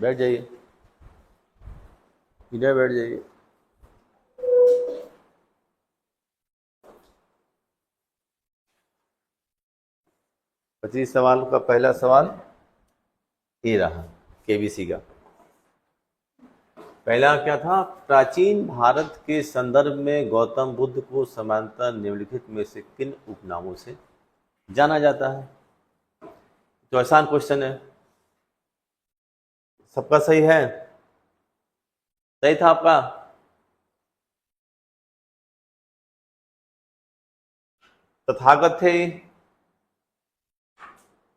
बैठ जाइए, इधर बैठ जाइए। पच्चीस सवाल का पहला सवाल ये रहा, केबीसी का। पहला क्या था? प्राचीन भारत के संदर्भ में गौतम बुद्ध को समानांतर निम्नलिखित में से किन उपनामों से जाना जाता है? तो आसान क्वेश्चन है। सबका सही है? सही था आपका? तथागत थे,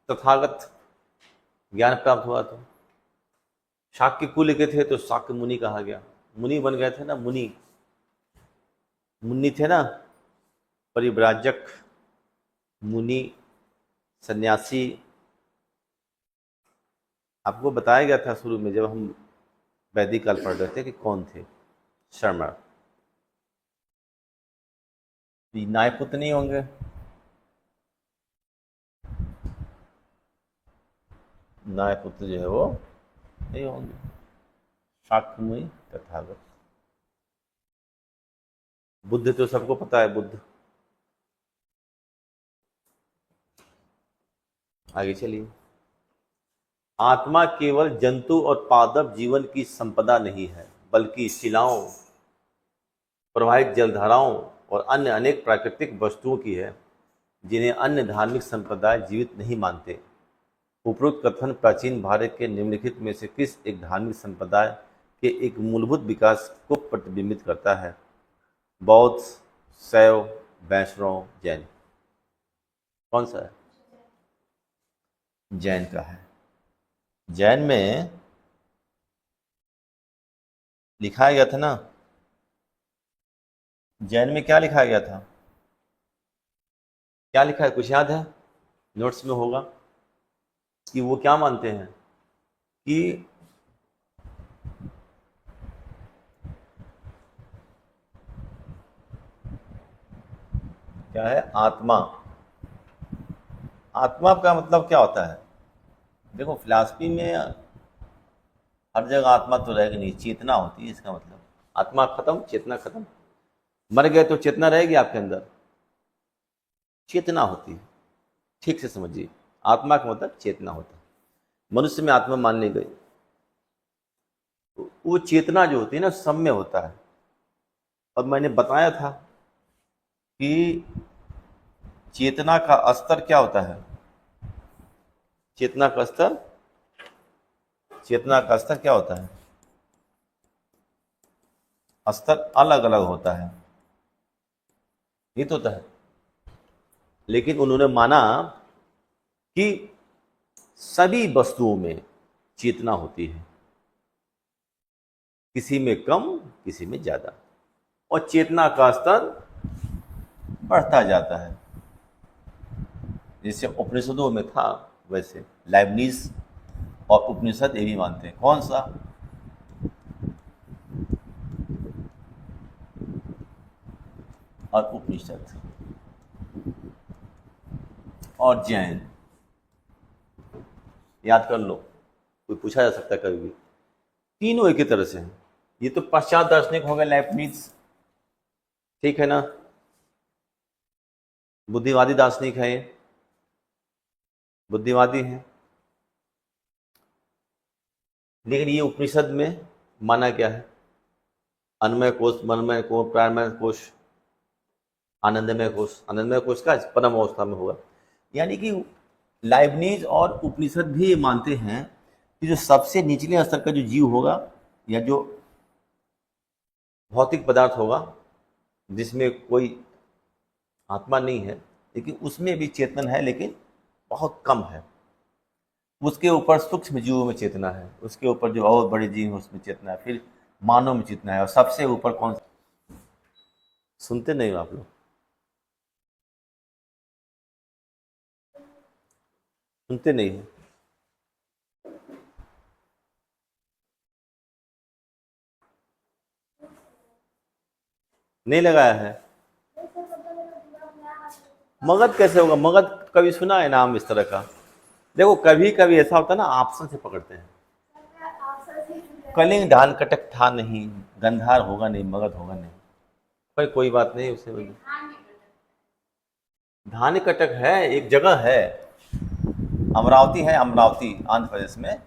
तथागत ज्ञान प्राप्त हुआ तो। शाक्य कुल के थे तो शाक्य मुनि कहा गया। मुनि बन गए थे ना, मुनि मुनि थे ना, परिव्राजक, मुनि, सन्यासी। आपको बताया गया था शुरू में जब हम वैदिक काल पढ़ रहे थे कि कौन थे। शर्मा नायपुत्र नहीं होंगे? नायपुत्र जो है वो नहीं होंगे। शाक्य मुनि, तथागत। बुद्ध तो सबको पता है, बुद्ध। आगे चलिए। आत्मा केवल जंतु और पादप जीवन की संपदा नहीं है, बल्कि शिलाओं, प्रवाहित जलधाराओं और अन्य अनेक प्राकृतिक वस्तुओं की है, जिन्हें अन्य धार्मिक संप्रदाय जीवित नहीं मानते। उपरोक्त कथन प्राचीन भारत के निम्नलिखित में से किस एक धार्मिक संप्रदाय के एक मूलभूत विकास को प्रतिबिंबित करता है? बौद्ध, शैव, वैष्णव, जैन। कौन सा है? जैन का है। जैन में लिखाया गया था ना, जैन में क्या लिखाया गया था? क्या लिखा है, कुछ याद है? नोट्स में होगा कि वो क्या मानते हैं कि क्या है? आत्मा। आत्मा का मतलब क्या होता है? देखो, फिलॉसफी में हर जगह आत्मा तो रहेगी नहीं, चेतना होती है। इसका मतलब आत्मा खत्म, चेतना खत्म। मर गए तो चेतना रहेगी आपके अंदर, चेतना होती है। ठीक से समझिए, आत्मा का मतलब चेतना होता है। मनुष्य में आत्मा मान ली गई, तो वो चेतना जो होती है ना, सब में होता है। और मैंने बताया था कि चेतना का स्तर क्या होता है? चेतना का स्तर, चेतना का स्तर क्या होता है? स्तर अलग अलग होता है, ये तो होता है। लेकिन उन्होंने माना कि सभी वस्तुओं में चेतना होती है, किसी में कम, किसी में ज्यादा, और चेतना का स्तर बढ़ता जाता है। जैसे उपनिषदों में था, वैसे लाइबनीज और उपनिषद ये भी मानते हैं। कौन सा? और उपनिषद और जैन, याद कर लो, कोई पूछा जा सकता है कभी भी। तीनों एक ही तरह से हैं। ये तो पश्चात दार्शनिक हो गए, लाइबनीज, ठीक है ना, बुद्धिवादी दार्शनिक है ये, बुद्धिवादी हैं। लेकिन ये उपनिषद में माना क्या है? अन्नमय कोश, मनमय कोश, प्राणमय कोश, आनंदमय कोश। आनंदमय कोश का परम अवस्था में होगा। यानी कि लाइबनीज और उपनिषद भी ये मानते हैं कि जो सबसे निचले स्तर का जो जीव होगा, या जो भौतिक पदार्थ होगा जिसमें कोई आत्मा नहीं है, लेकिन उसमें भी चेतन है, लेकिन बहुत कम है। उसके ऊपर सूक्ष्म जीवों में चेतना है, उसके ऊपर जो और बड़े जीव हैं उसमें चेतना है, फिर मानव में चेतना है, और सबसे ऊपर कौन? सुनते नहीं हो आप लोग? सुनते नहीं है? नहीं लगाया है? मगध कैसे होगा? मगध कभी सुना है नाम इस तरह का? देखो, कभी कभी ऐसा होता है ना, ऑप्शन से पकड़ते हैं। कलिंग धान कटक था नहीं, गंधार होगा नहीं, मगध होगा नहीं, पर कोई बात नहीं। उसे धान कटक है, एक जगह है, अमरावती है, अमरावती आंध्र प्रदेश में,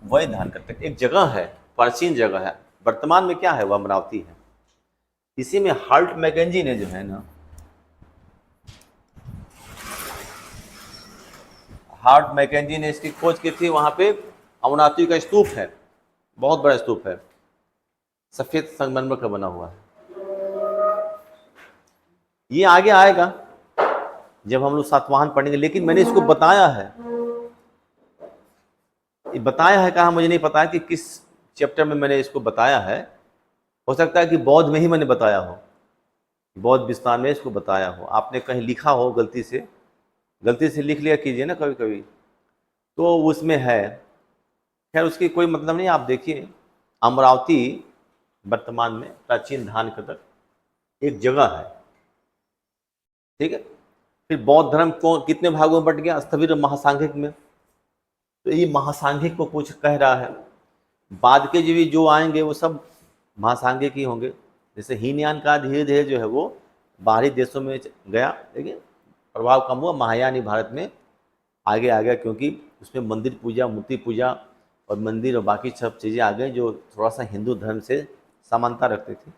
वही धान कटक एक जगह है, प्राचीन जगह है। वर्तमान में क्या है, वो अमरावती है। इसी में हार्ट मैकेंजी ने जो है ना, हार्ट मैकेंजी ने इसकी खोज की थी। वहां पे अमरावती का स्तूप है, बहुत बड़ा स्तूप है, सफेद संगमरमर का बना हुआ है। ये आगे आएगा जब हम लोग सातवाहन पढ़ेंगे, लेकिन मैंने इसको बताया है, ये बताया है कहाँ मुझे नहीं पता है कि किस चैप्टर में मैंने इसको बताया है। हो सकता है कि बौद्ध में ही मैंने बताया हो, बौद्ध विस्तार में इसको बताया हो, आपने कहीं लिखा हो, गलती से लिख लिया कीजिए ना कभी कभी, तो उसमें है। खैर उसकी कोई मतलब नहीं। आप देखिए, अमरावती वर्तमान में प्राचीन धान कटक एक जगह है, ठीक है। फिर बौद्ध धर्म को कितने भागों में बंट गया, स्थविर महासांघिक में। तो ये महासांघिक को कुछ कह रहा है, बाद के जो आएंगे वो सब महासांघिक ही होंगे। जैसे हीनयान का धीरे धीरे जो है वो बाहरी देशों में गया, लेकिन प्रभाव कम हुआ। महायानी भारत में आगे आ गया, क्योंकि उसमें मंदिर पूजा, मूर्ति पूजा और मंदिर और बाकी सब चीज़ें आ गई जो थोड़ा सा हिंदू धर्म से समानता रखती थी।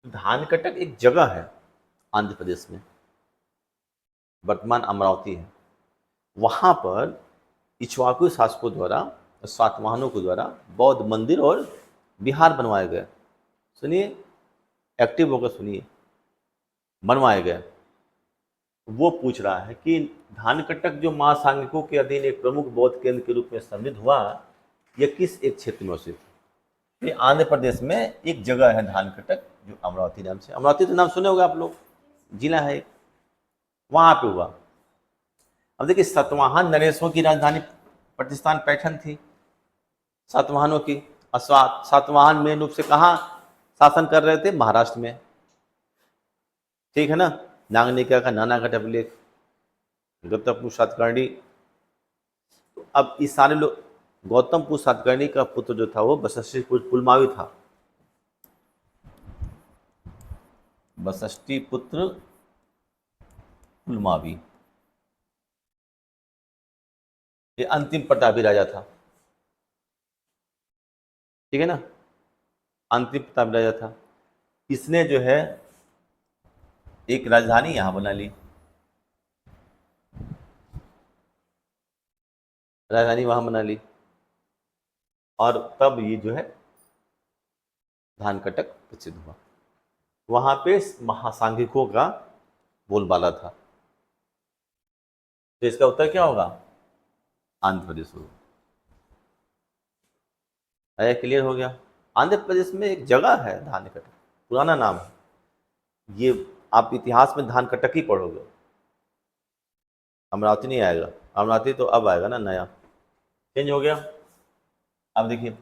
धान कटक एक जगह है आंध्र प्रदेश में, वर्तमान अमरावती है। वहाँ पर इक्ष्वाकु शासकों द्वारा, सातवाहनों के द्वारा बौद्ध मंदिर और विहार बनवाए गए। सुनिए, एक्टिव होकर सुनिए, बनवाए गए। वो पूछ रहा है कि धानकटक जो महासांघिकों के अधीन एक प्रमुख बौद्ध केंद्र के रूप में समृद्ध हुआ, यह किस एक क्षेत्र में स्थित है? ये आंध्र प्रदेश में एक जगह है धानकटक, जो अमरावती नाम से, अमरावती तो नाम सुने होंगे आप लोग, जिला है, वहां पे हुआ। अब देखिए, सतवाहन नरेशों की राजधानी प्रतिष्ठान पैठन थी, सातवाहनों की। सातवाहन मेन रूप से कहाँ शासन कर रहे थे, महाराष्ट्र में, ठीक है ना। नागनिका का नानाघट अभिलेख, गौतमपुर सातकर्णी। अब इस सारे लोग, गौतमपुर सातकर्णी का पुत्र जो था वो वशिष्ठी पुलमावी था, वशिष्ठी पुत्र पुलमावी, ये अंतिम प्रतापी राजा था, ठीक है ना, अंतिम प्रतापी राजा था। इसने जो है एक राजधानी यहां बना ली, राजधानी वहां बना ली, और तब ये जो है धानकटक प्रसिद्ध हुआ। वहां पे महासांघिकों का बोलबाला था। तो इसका उत्तर क्या होगा, आंध्र प्रदेश होगा। क्लियर हो गया। आंध्र प्रदेश में एक जगह है धानकटक, पुराना नाम है ये। आप इतिहास में धानकटक ही पढ़ोगे, अमरावती नहीं आएगा। अमरावती तो अब आएगा ना, नया चेंज हो गया। अब देखिए,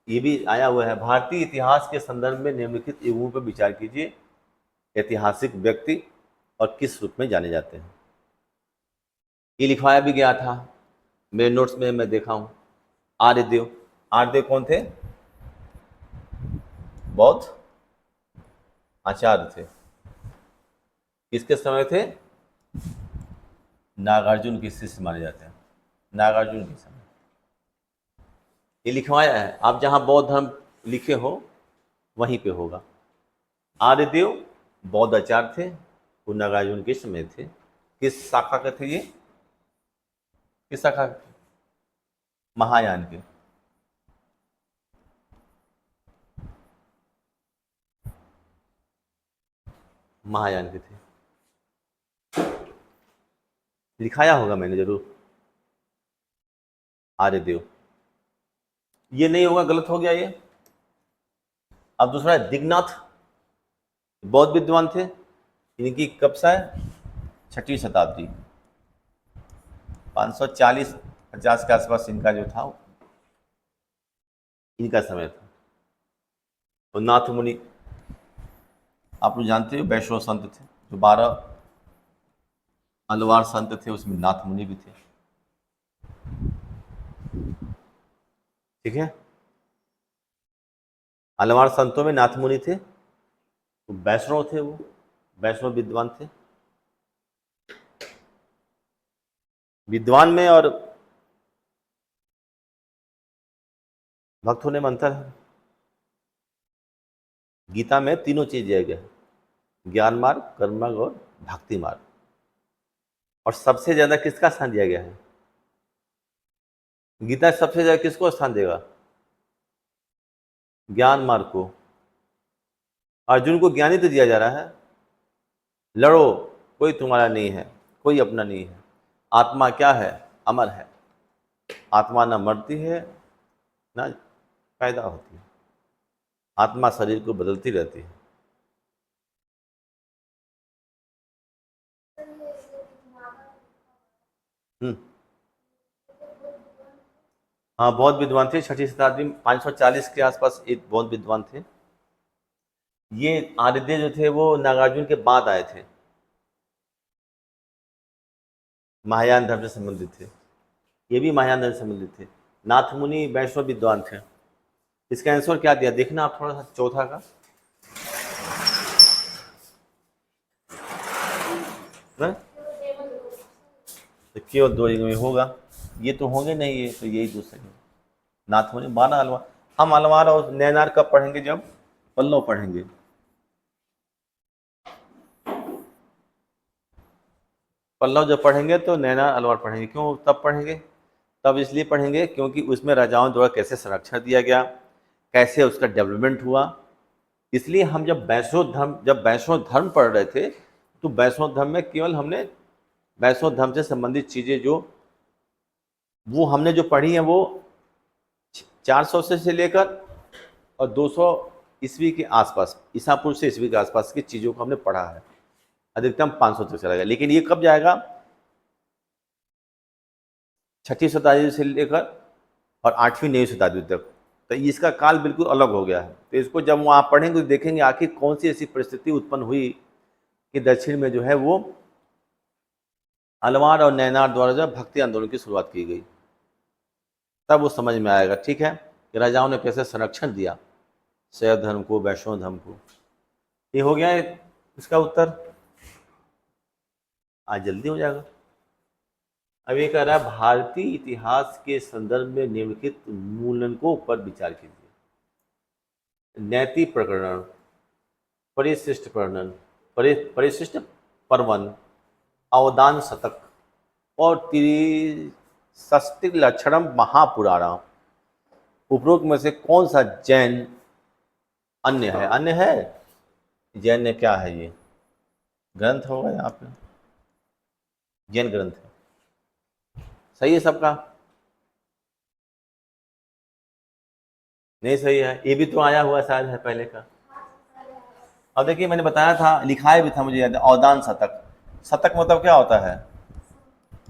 ये भी आया हुआ है, भारतीय इतिहास के संदर्भ में निम्नलिखित युगों पर विचार कीजिए, ऐतिहासिक व्यक्ति और किस रूप में जाने जाते हैं। ये लिखवाया भी गया था मेरे नोट्स में, मैं देखा हूं। आर्यदेव, आर्यदेव कौन थे, बौद्ध आचार्य थे। किसके समय थे, नागार्जुन के शिष्य माने जाते हैं, नागार्जुन के समय ये लिखवाया है। आप जहां बौद्ध धर्म लिखे हो वहीं पे होगा। आर्यदेव बौद्ध आचार्य थे, वो नागार्जुन के समय थे। किस शाखा के थे ये, किस शाखा के? महायान के। महायान के थे, लिखाया होगा मैंने जरूर, आर्यदेव। ये नहीं होगा, गलत हो गया ये। अब दूसरा है दिग्नाथ, बौद्ध विद्वान थे। इनकी कब से है, 6वीं शताब्दी, 540-50 के आसपास इनका जो था, इनका समय था। तो नाथ मुनि, आप लोग जानते हो, वैष्णव संत थे, जो 12 अलवार संत थे, उसमें नाथ मुनि भी थे, ठीक है। अलवार संतों में नाथ मुनि थे, तो वैष्णव थे, वो वैष्णव विद्वान थे। विद्वान में और भक्त होने में अंतर है। गीता में तीनों चीज दिया गया है, ज्ञान मार्ग, कर्म मार्ग और भक्ति मार्ग। और सबसे ज्यादा किसका स्थान दिया गया है? गीता सबसे ज्यादा किसको स्थान देगा? ज्ञान मार्ग को। अर्जुन को ज्ञान ही तो दिया जा रहा है, लड़ो, कोई तुम्हारा नहीं है, कोई अपना नहीं है। आत्मा क्या है? अमर है। आत्मा न मरती है न पैदा होती है, आत्मा शरीर को बदलती रहती है। हम्म। हाँ, बहुत विद्वान थे। छठी शताब्दी में 540 के आसपास एक बहुत विद्वान थे। ये आदित्य जो थे वो नागार्जुन के बाद आए थे, महायान धर्म से संबंधित थे। ये भी महायान धर्म से संबंधित थे। नाथ मुनि वैष्णव विद्वान थे। इसका आंसर क्या दिया देखना आप थोड़ा सा, चौथा का है? तो केवल दो में होगा, ये तो होंगे नहीं, ये तो यही दूसरे हैं। नाथ मुनि 12 अलवार। हम अलवार और नैनार कब पढ़ेंगे? जब पल्लव पढ़ेंगे। पल्लव जब पढ़ेंगे तो नैनार अलवार पढ़ेंगे। क्यों तब पढ़ेंगे? तब इसलिए पढ़ेंगे क्योंकि उसमें राजाओं द्वारा कैसे संरक्षण दिया गया, कैसे उसका डेवलपमेंट हुआ। इसलिए हम जब वैष्णव धर्म पढ़ रहे थे, तो वैष्णव धर्म में केवल हमने वैष्णव धर्म से संबंधित चीज़ें वो हमने जो पढ़ी हैं, वो 400 से लेकर और 200 ईस्वी के आसपास, ईसापुर से ईस्वी के आसपास की चीज़ों को हमने पढ़ा है। अधिकतम 500 तक चला गया। लेकिन ये कब जाएगा? छठी शताब्दी से लेकर और 8वीं 9वीं शताब्दी तक। तो इसका काल बिल्कुल अलग हो गया है। तो इसको जब वहाँ पढ़ेंगे तो देखेंगे आखिर कौन सी ऐसी परिस्थिति उत्पन्न हुई कि दक्षिण में जो है वो अलवार और नैनार द्वारा जो भक्ति आंदोलन की शुरुआत की गई, तब वो समझ में आएगा। ठीक है, कि राजाओं ने कैसे संरक्षण दिया शैव धर्म को, वैष्णव धर्म को। ये हो गया है इसका उत्तर। आज जल्दी हो जाएगा। अब ये कह रहा है भारतीय इतिहास के संदर्भ में निम्नलिखित मूल्यांकों पर विचार कीजिए। नैति प्रकरण, परिशिष्ट प्रकरण, परिशिष्ट पर्वन, अवदान शतक और त्रिशस्तिक लक्षणम महापुराणम, उपरोक्त में से कौन सा जैन अन्य है? अन्य है, जैन ने क्या है? ये ग्रंथ होगा यहाँ पे, जैन ग्रंथ है। सही है सबका? नहीं सही है, ये भी तो आया हुआ शायद है पहले का। अब देखिए, मैंने बताया था, लिखाया भी था, मुझे याद है, अवदान शतक। शतक मतलब क्या होता है?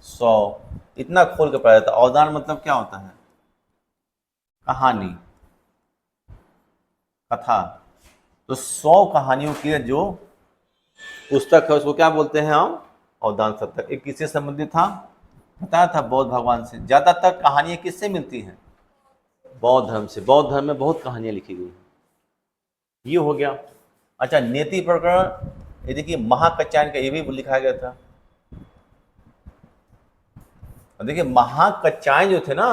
100। इतना खोल के पढ़ा था। अवदान मतलब क्या होता है? कहानी, कथा। तो 100 कहानियों की जो पुस्तक है उसको क्या बोलते हैं हम? अवदान शतक। एक किससे संबंधित था? बताया था, बौद्ध भगवान से। ज्यादातर कहानियां किससे मिलती हैं? बौद्ध धर्म से। बौद्ध धर्म में बहुत कहानियां लिखी गई। ये हो गया। अच्छा, नीति प्रकरण, ये देखिए महाकात्यायन का ये भी लिखा गया था। और देखिए महाकात्यायन जो थे ना,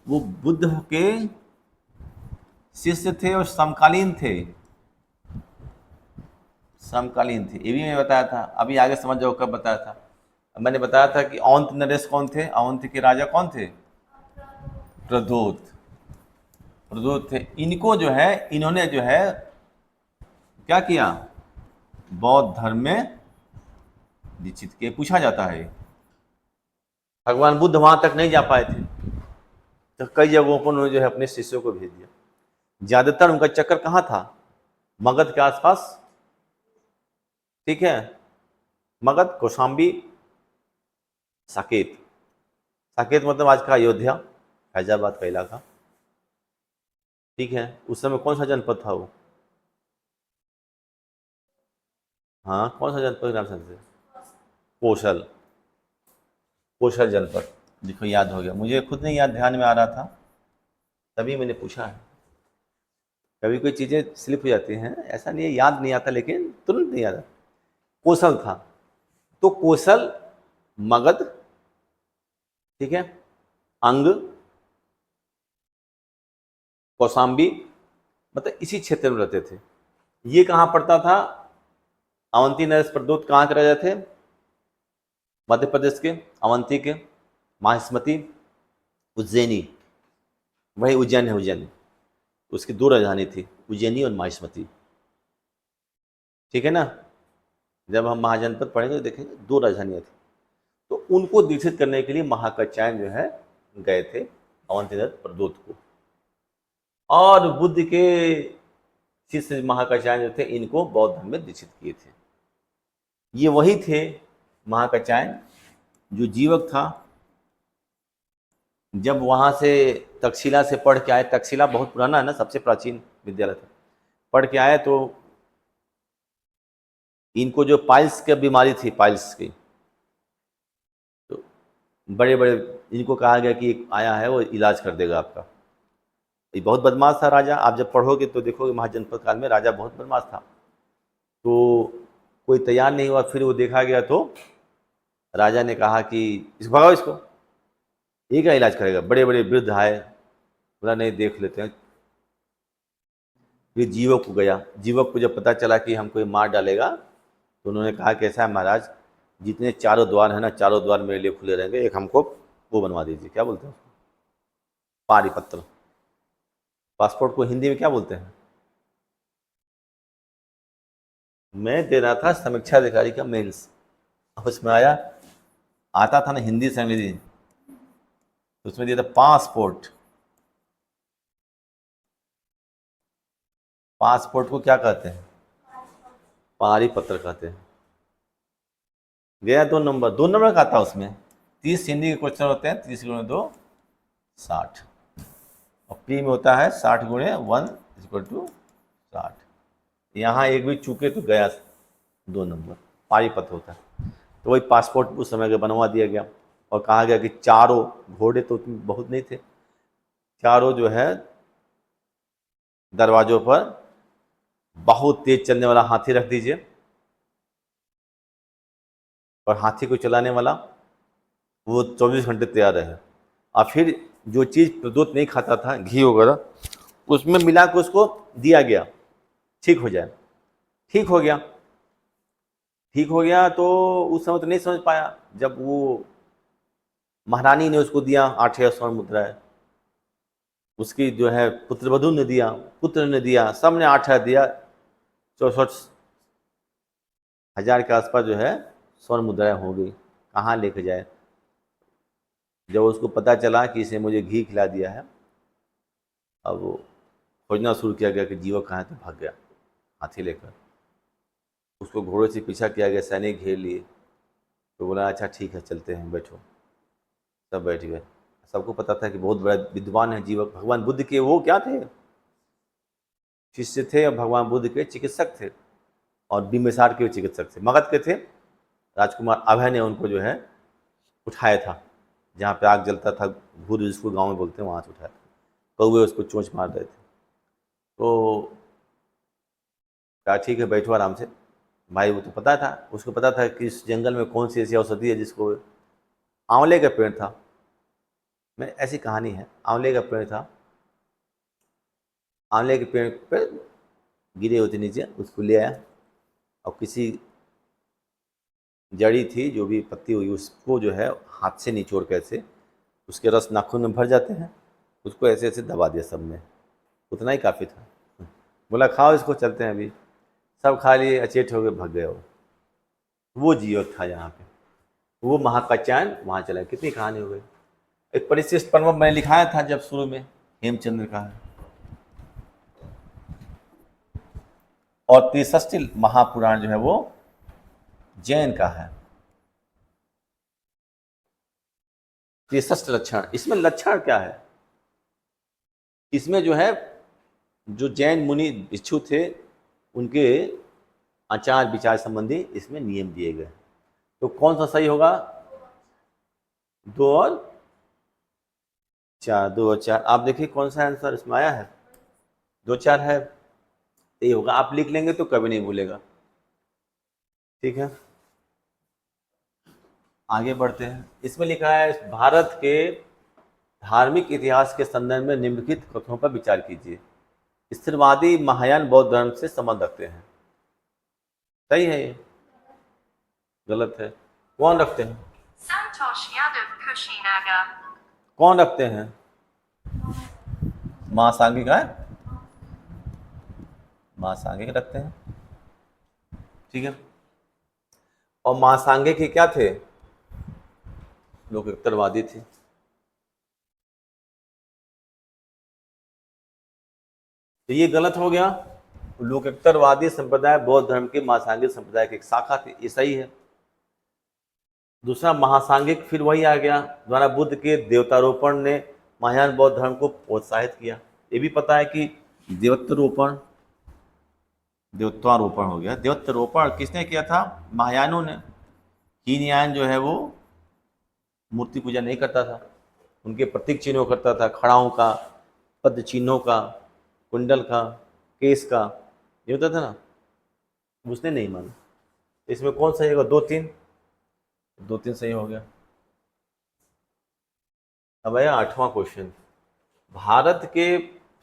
वो बुद्ध के शिष्य थे और समकालीन थे। समकालीन थे, ये भी मैंने बताया था। अभी आगे समझ जाओ कब बताया था। मैंने बताया था कि अवंत नरेश कौन थे? अवंत के राजा कौन थे? प्रद्योत। प्रद्योत थे। इनको जो है, इन्होंने जो है क्या किया? बौद्ध धर्म में दीक्षित किए। पूछा जाता है, भगवान बुद्ध वहां तक नहीं जा पाए थे, तो कई जगहों पर उन्होंने जो है अपने शिष्यों को भेज दिया। ज्यादातर उनका चक्कर कहाँ था? मगध के आसपास। ठीक है, मगध, कौशाम्बी, साकेत। साकेत मतलब आज का अयोध्या, फैजाबाद का इलाका। ठीक है, उस समय कौन सा जनपद था वो? हाँ, कौन सा जनपद के नाम से? कौशल। कौशल जनपद। देखो याद हो गया, मुझे खुद नहीं याद, ध्यान में आ रहा था, तभी मैंने पूछा है। कभी कोई चीज़ें स्लिप हो जाती हैं, ऐसा नहीं है याद नहीं आता, लेकिन तुरंत नहीं आता। कौशल था, तो कौशल, मगध, ठीक है, अंग, कौशाम्बी, मतलब इसी क्षेत्र में रहते थे। ये कहाँ पड़ता था? अवंती नरेश प्रदूत कहाँ के राजा थे? मध्य प्रदेश के, अवंती के, माहिष्मती, उज्जैनी, वही उज्जैन है, उज्जैन, उसकी दो राजधानी थी, उज्जैनी और माहिष्मती, ठीक है ना। जब हम महाजनपद पढ़ेंगे तो देखेंगे दो राजधानियां थी। तो उनको दीक्षित करने के लिए महाकात्यायन जो है गए थे अवंतीनाथ प्रदूत को, और बुद्ध के शिष्य महाकात्यायन जो थे इनको बौद्ध धर्म में दीक्षित किए थे। ये वही थे महाकात्यायन जो जीवक था। जब वहां से तक्षशिला से पढ़ के आए, तक्षशिला बहुत पुराना है ना, सबसे प्राचीन विद्यालय था, पढ़ के आए तो इनको जो पाइल्स की बीमारी थी, पाइल्स की, तो बड़े बड़े इनको कहा गया कि एक आया है वो इलाज कर देगा आपका। ये बहुत बदमाश था राजा, आप जब पढ़ोगे तो देखोगे महाजनपद काल में राजा बहुत बदमाश था। तो कोई तैयार नहीं हुआ, फिर वो देखा गया तो राजा ने कहा कि इसको भगाओ, इसको, ये क्या इलाज करेगा। बड़े बड़े वृद्ध आए, बोला नहीं देख लेते हैं। फिर जीवक को गया, जीवक को जब पता चला कि हमको ये मार डालेगा, तो उन्होंने कहा कि ऐसा है महाराज, जितने चारों द्वार है ना, चारों द्वार मेरे लिए खुले रहेंगे, एक हमको वो बनवा दीजिए, क्या बोलते हैं उसको, पारिपत्र। पासपोर्ट को हिंदी में क्या बोलते हैं? मैं दे रहा था समीक्षा अधिकारी का मेंस, उसमें आया, आता था ना हिंदी से अंग्रेजी, तो उसमें दिया था पासपोर्ट। पासपोर्ट को क्या कहते हैं? पारिपत्र कहते हैं। गया 2 नंबर, 2 नंबर का आता उसमें। 30 हिंदी के क्वेश्चन होते हैं, 30 गुणे 2 60, और प्री में होता है 60 गुणे 1 इक्वल टू 60। यहाँ एक भी चूके तो गया 2 नंबर, पारिपत्र होता है। तो वही पासपोर्ट उस समय का बनवा दिया गया, और कहा गया कि चारों घोड़े तो बहुत नहीं थे, चारों जो है दरवाजों पर बहुत तेज चलने वाला हाथी रख दीजिए, और हाथी को चलाने वाला वो 24 घंटे तैयार रहे। और फिर जो चीज़ प्रदूत नहीं खाता था, घी वगैरह, उसमें मिला के उसको दिया गया, ठीक हो जाए। ठीक हो गया, ठीक हो गया, तो उस समय तो नहीं समझ पाया। जब वो महारानी ने उसको दिया 8,000 स्वर्ण मुद्राएं, उसकी जो है पुत्रवधु ने दिया, पुत्र ने दिया, सबने 8,000 दिया, 64,000 के आसपास जो है स्वर्ण मुद्राएं हो गई। कहाँ लेके जाए। जब उसको पता चला कि इसने मुझे घी खिला दिया है, अब वो खोजना शुरू किया गया कि जीवक कहाँ है, तो भाग गया हाथी लेकर। उसको घोड़े से पीछा किया गया, सैनिक घेर लिए, तो बोला अच्छा ठीक है चलते हैं, बैठो। सब बैठ गए। सबको पता था कि बहुत बड़ा विद्वान है जीवक, भगवान बुद्ध के वो क्या थे, शिष्य थे, और भगवान बुद्ध के चिकित्सक थे, और बिम्बिसार के चिकित्सक थे, मगध के थे। राजकुमार अभय ने उनको जो है उठाया था, जहाँ पे आग जलता था, भूर जिसको गाँव में बोलते हैं, वहाँ से उठाया था। कौवे उसको चोंच मार रहे थे, तो कहा ठीक है बैठो आराम से। भाई वो तो पता था, उसको पता था कि इस जंगल में कौन सी ऐसी औषधि है जिसको, आंवले का पेड़ था, मैं ऐसी कहानी है, आंवले का पेड़ था, आंवले के पेड़ पर गिरे होते नीचे, उसको ले आया, और किसी जड़ी थी जो भी पत्ती हुई, उसको जो है हाथ से निचोड़ के ऐसे, उसके रस नाखून में भर जाते हैं, उसको ऐसे ऐसे दबा दिया सबने, उतना ही काफ़ी था। बोला खाओ इसको, चलते हैं अभी। सब खा लिए, अचेत हो गए, भग गए। वो जीवक था यहाँ पे, वो महाकात्यायन वहाँ चला। कितनी कहानी हो गई। एक परिशिष्ट पर्व मैंने लिखाया था जब शुरू में, हेमचंद्र का है, और त्रिशष्टि महापुराण जो है वो जैन का है। त्रिशष्ट लक्षण, इसमें लक्षण क्या है, इसमें जो है जो जैन मुनि भिक्षु थे उनके आचार विचार संबंधी इसमें नियम दिए गए। तो कौन सा सही होगा? 2 और 4, 2 और 4, आप देखिए कौन सा आंसर इसमें आया है। दो चार है, यही होगा। आप लिख लेंगे तो कभी नहीं भूलेगा। ठीक है, आगे बढ़ते हैं। इसमें लिखा है भारत के धार्मिक इतिहास के संदर्भ में निम्नलिखित कथनों पर विचार कीजिए। स्थिरवादी महायान बौद्ध धर्म से संबंध रखते हैं। सही है ये? गलत है। कौन रखते हैं? संतोष यादव कुशीनगर। कौन रखते हैं? महासांघिक है, महासांघिक रखते हैं। ठीक है, और महासांघिक के क्या थे? लोग उत्तरवादी थे। तो ये गलत हो गया। लोकोत्तरवादी संप्रदाय बौद्ध धर्म के महासांघिक संप्रदाय की एक शाखा थी, ये सही है। दूसरा, महासांघिक फिर वही आ गया द्वारा बुद्ध के देवतारोपण ने महायान बौद्ध धर्म को प्रोत्साहित किया। ये भी पता है कि देवत्वारोपण, देवत्वारोपण हो गया। देवत्वारोपण किसने किया था? महायानों ने। हीनयान जो है वो मूर्ति पूजा नहीं करता था, उनके प्रतीक चिन्हों करता था, खड़ाओं का, पद चिन्हों का, कुंडल का, केस का, ये होता था ना। उसने नहीं माना। इसमें कौन सही होगा? दो तीन, दो तीन सही हो गया। अब आया 8वां क्वेश्चन। भारत के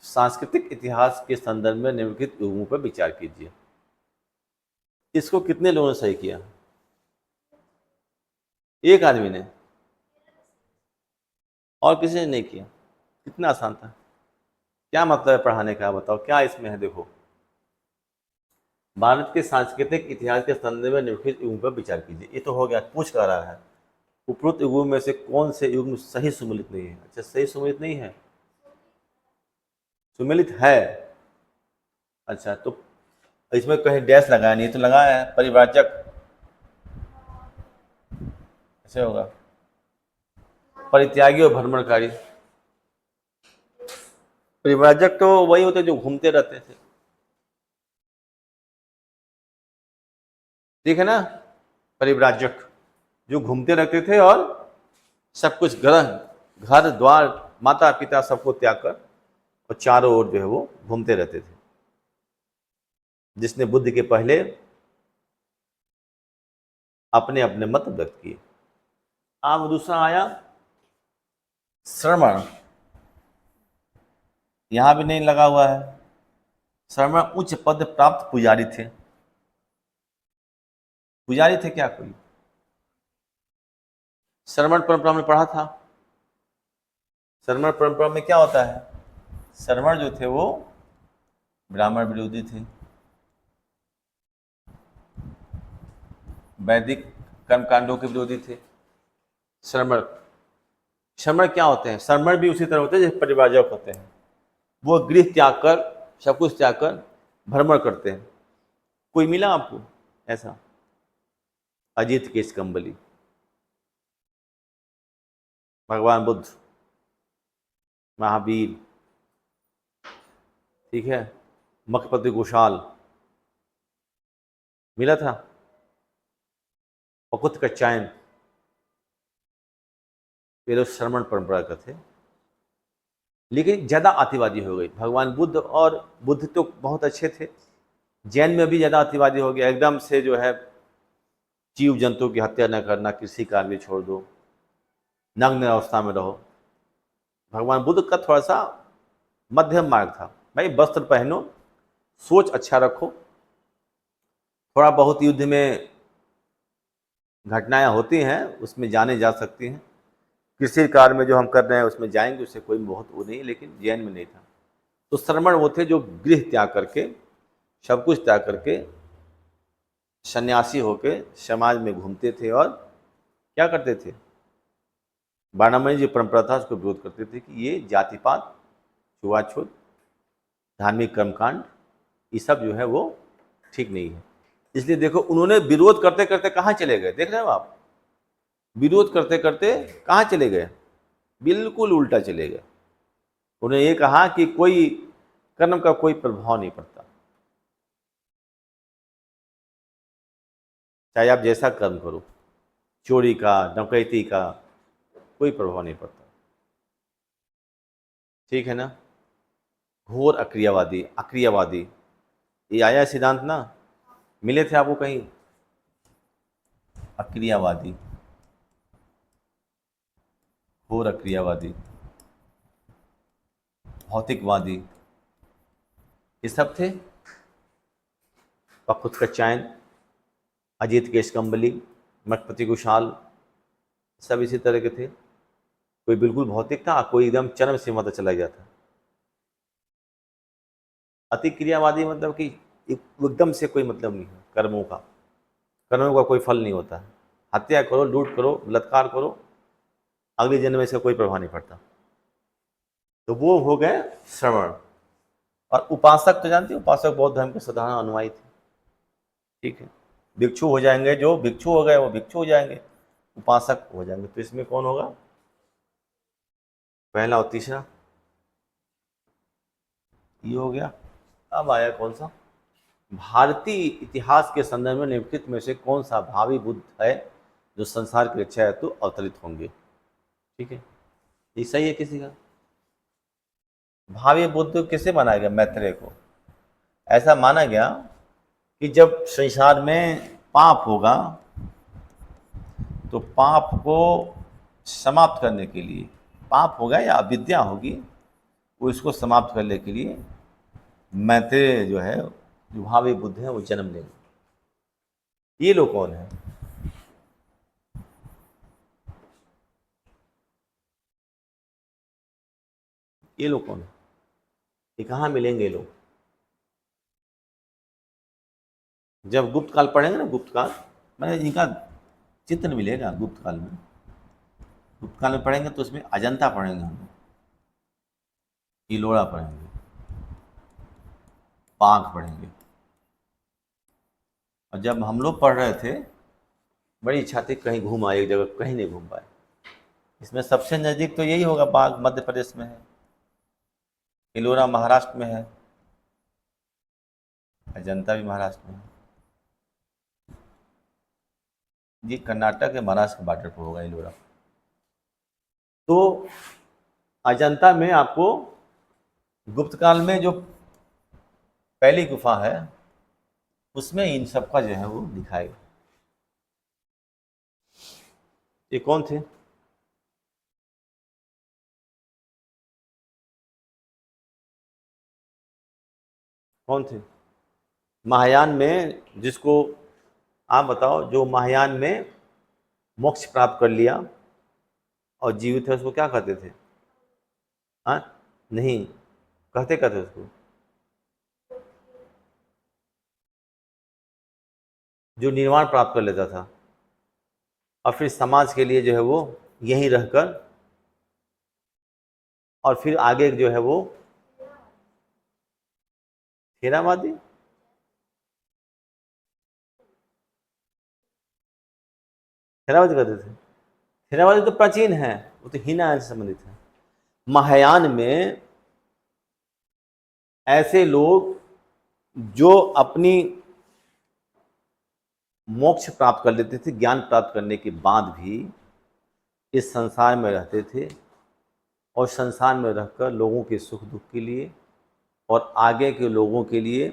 सांस्कृतिक इतिहास के संदर्भ में निम्नलिखित युगों पर विचार कीजिए। इसको कितने लोगों ने सही किया? एक आदमी ने, और किसी ने नहीं किया। कितना आसान था। क्या मतलब है पढ़ाने का, बताओ क्या इसमें है? देखो, भारत के सांस्कृतिक इतिहास के संदर्भ में निम्नलिखित युगों पर विचार कीजिए। ये तो हो गया, पूछ कर रहा है उपरोक्त युगों में से कौन से युग में सही सुमेलित नहीं है? अच्छा, सही सुमेलित नहीं है, सुमेलित है। अच्छा, तो इसमें कहीं डैश लगाया नहीं तो लगाया है परिव्राजक, ऐसे होगा। परित्यागी और भ्रमणकारी। परिव्राजक तो वही होते जो घूमते रहते थे, ठीक है ना। परिव्राजक जो घूमते रहते थे और सब कुछ घर द्वार माता पिता सबको त्याग कर और चारों ओर जो है वो घूमते रहते थे, जिसने बुद्ध के पहले अपने अपने मत व्यक्त किए। अब दूसरा आया श्रमण, यहां भी नहीं लगा हुआ है। श्रमण उच्च पद प्राप्त पुजारी थे। पुजारी थे क्या कोई? श्रमण परंपरा में पढ़ा था। श्रमण परंपरा में क्या होता है? श्रमण जो थे वो ब्राह्मण विरोधी थे, वैदिक कर्मकांडों के विरोधी थे। श्रमण, श्रमण क्या होते हैं? श्रमण भी उसी तरह होते हैं जैसे परिव्राजक होते हैं। वो गृह त्याग कर, सब कुछ त्याग कर भ्रमण करते हैं। कोई मिला आपको ऐसा? अजीत केश कंबली, भगवान बुद्ध, महावीर, ठीक है, मखपति गोशाल, मिला था। पकुत कच्चायन, ये लोग श्रमण परंपरा का थे। लेकिन ज़्यादा अतिवादी हो गई भगवान बुद्ध, और बुद्ध तो बहुत अच्छे थे, जैन में भी ज़्यादा अतिवादी हो गया। एकदम से जो है जीव जंतु की हत्या न करना, कृषि कार्य भी छोड़ दो, नग्न अवस्था में रहो। भगवान बुद्ध का थोड़ा सा मध्यम मार्ग था, भाई वस्त्र पहनो, सोच अच्छा रखो, थोड़ा बहुत युद्ध में घटनाएं होती हैं उसमें जाने जा सकती हैं, कृषि कार्य में जो हम कर रहे हैं उसमें जाएंगे, उससे कोई बहुत वो नहीं। लेकिन जैन में नहीं था। तो श्रमण वो थे जो गृह त्याग करके, सब कुछ त्याग करके सन्यासी होके समाज में घूमते थे और क्या करते थे? वर्णमय जो परंपरा था उसको विरोध करते थे कि ये जाति पात, छुआछूत, धार्मिक कर्मकांड, ये सब जो है वो ठीक नहीं है। इसलिए देखो उन्होंने विरोध करते करते कहाँ चले गए, देख रहे हो आप? विरोध करते करते कहाँ चले गए? बिल्कुल उल्टा चले गए। उन्होंने ये कहा कि कोई कर्म का कोई प्रभाव नहीं पड़ता, चाहे आप जैसा कर्म करो, चोरी का, डकैती का, कोई प्रभाव नहीं पड़ता। ठीक है ना। घोर अक्रियावादी, अक्रियावादी, ये आया है सिद्धांत ना, मिले थे आपको कहीं? अक्रियावादी, घोर अक्रियावादी, भौतिकवादी, ये सब थे। खुद का चैन, अजीत केशकम्बली, मठपति कुशाल, सब इसी तरह के थे। कोई बिल्कुल भौतिक था, कोई एकदम चरम सीमा तक चला गया था। अतिक्रियावादी मतलब कि एकदम से कोई मतलब नहीं है कर्मों का, कर्मों का कोई फल नहीं होता है। हत्या करो, लूट करो, बलात्कार करो, अगले जन्म में इसका कोई प्रभाव नहीं पड़ता। तो वो हो गए श्रवण। और उपासक तो जानते हो, उपासक बौद्ध धर्म के साधारण अनुयायी थे। ठीक है, भिक्षु हो जाएंगे, जो भिक्षु हो गए वो भिक्षु हो जाएंगे, उपासक हो जाएंगे। तो इसमें कौन होगा? पहला और तीसरा ये हो गया। अब आया कौन सा? भारतीय इतिहास के संदर्भ में निम्नलिखित में से कौन सा भावी बुद्ध है जो संसार की रक्षा हेतु अवतरित होंगे? ठीक है, ये सही है किसी का? भावी बुद्ध किसे माना गया? मैत्रेय को। ऐसा माना गया कि जब संसार में पाप होगा तो पाप को समाप्त करने के लिए, पाप होगा या अविद्या होगी, वो इसको समाप्त करने के लिए मैत्रेय जो है, जो भावी बुद्ध है, वो जन्म लेंगे। ये लोग कौन है? ये लोग कौन है? ये कहाँ मिलेंगे ये लोग? जब गुप्त काल पढ़ेंगे ना, गुप्त काल, मैंने इनका चित्र मिलेगा गुप्त काल में। गुप्त काल में पढ़ेंगे तो उसमें अजंता पढ़ेंगे हम लोग, इलोरा पढ़ेंगे, पाक पढ़ेंगे। और जब हम लोग पढ़ रहे थे, बड़ी इच्छा थी कहीं घूम आए एक जगह, कहीं नहीं घूम पाए। इसमें सबसे नज़दीक तो यही होगा, बाग मध्य प्रदेश में है, इलोरा महाराष्ट्र में है, अजंता भी महाराष्ट्र में है। ये कर्नाटक है, महाराष्ट्र के बॉर्डर पर होगा इलोरा। तो अजंता में आपको गुप्त काल में जो पहली गुफा है उसमें इन सब का जो है वो दिखाएगा। ये कौन थे? कौन थे महायान में? जिसको आप बताओ, जो महायान में मोक्ष प्राप्त कर लिया और जीवित है, उसको क्या कहते थे? हाँ, नहीं, कहते कहते उसको, जो निर्वाण प्राप्त कर लेता था और फिर समाज के लिए जो है वो यहीं रहकर, और फिर आगे जो है वो थेरावादी। थेरावादी कहते थे। थेरावादी तो प्राचीन है, वो तो हीनयान से संबंधित है। महायान में ऐसे लोग जो अपनी मोक्ष प्राप्त कर लेते थे, ज्ञान प्राप्त करने के बाद भी इस संसार में रहते थे और संसार में रहकर लोगों के सुख दुख के लिए और आगे के लोगों के लिए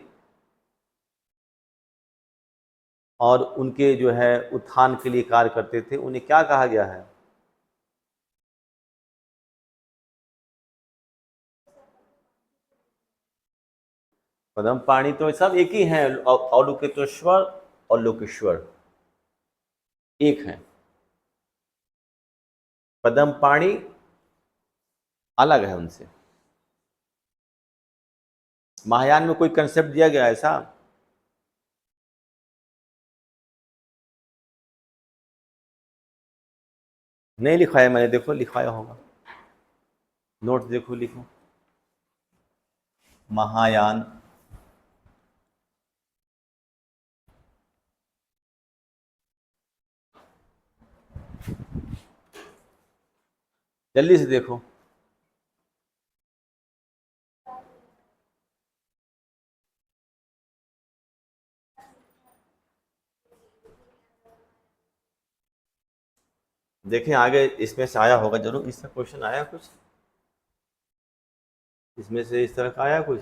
और उनके जो है उत्थान के लिए कार्य करते थे। उन्हें क्या कहा गया है? पदम पाणी तो सब एक ही हैं, अवलोकितेश्वर और लोकेश्वर एक हैं। पदम पाणी अलग है उनसे। महायान में कोई कंसेप्ट दिया गया ऐसा? नहीं लिखाया मैंने, देखो लिखाया होगा, नोट देखो, लिखो महायान। जल्दी से देखो। देखें आगे इसमें से आया होगा जरूर, इससे क्वेश्चन आया कुछ। इसमें से इस तरह का आया कुछ?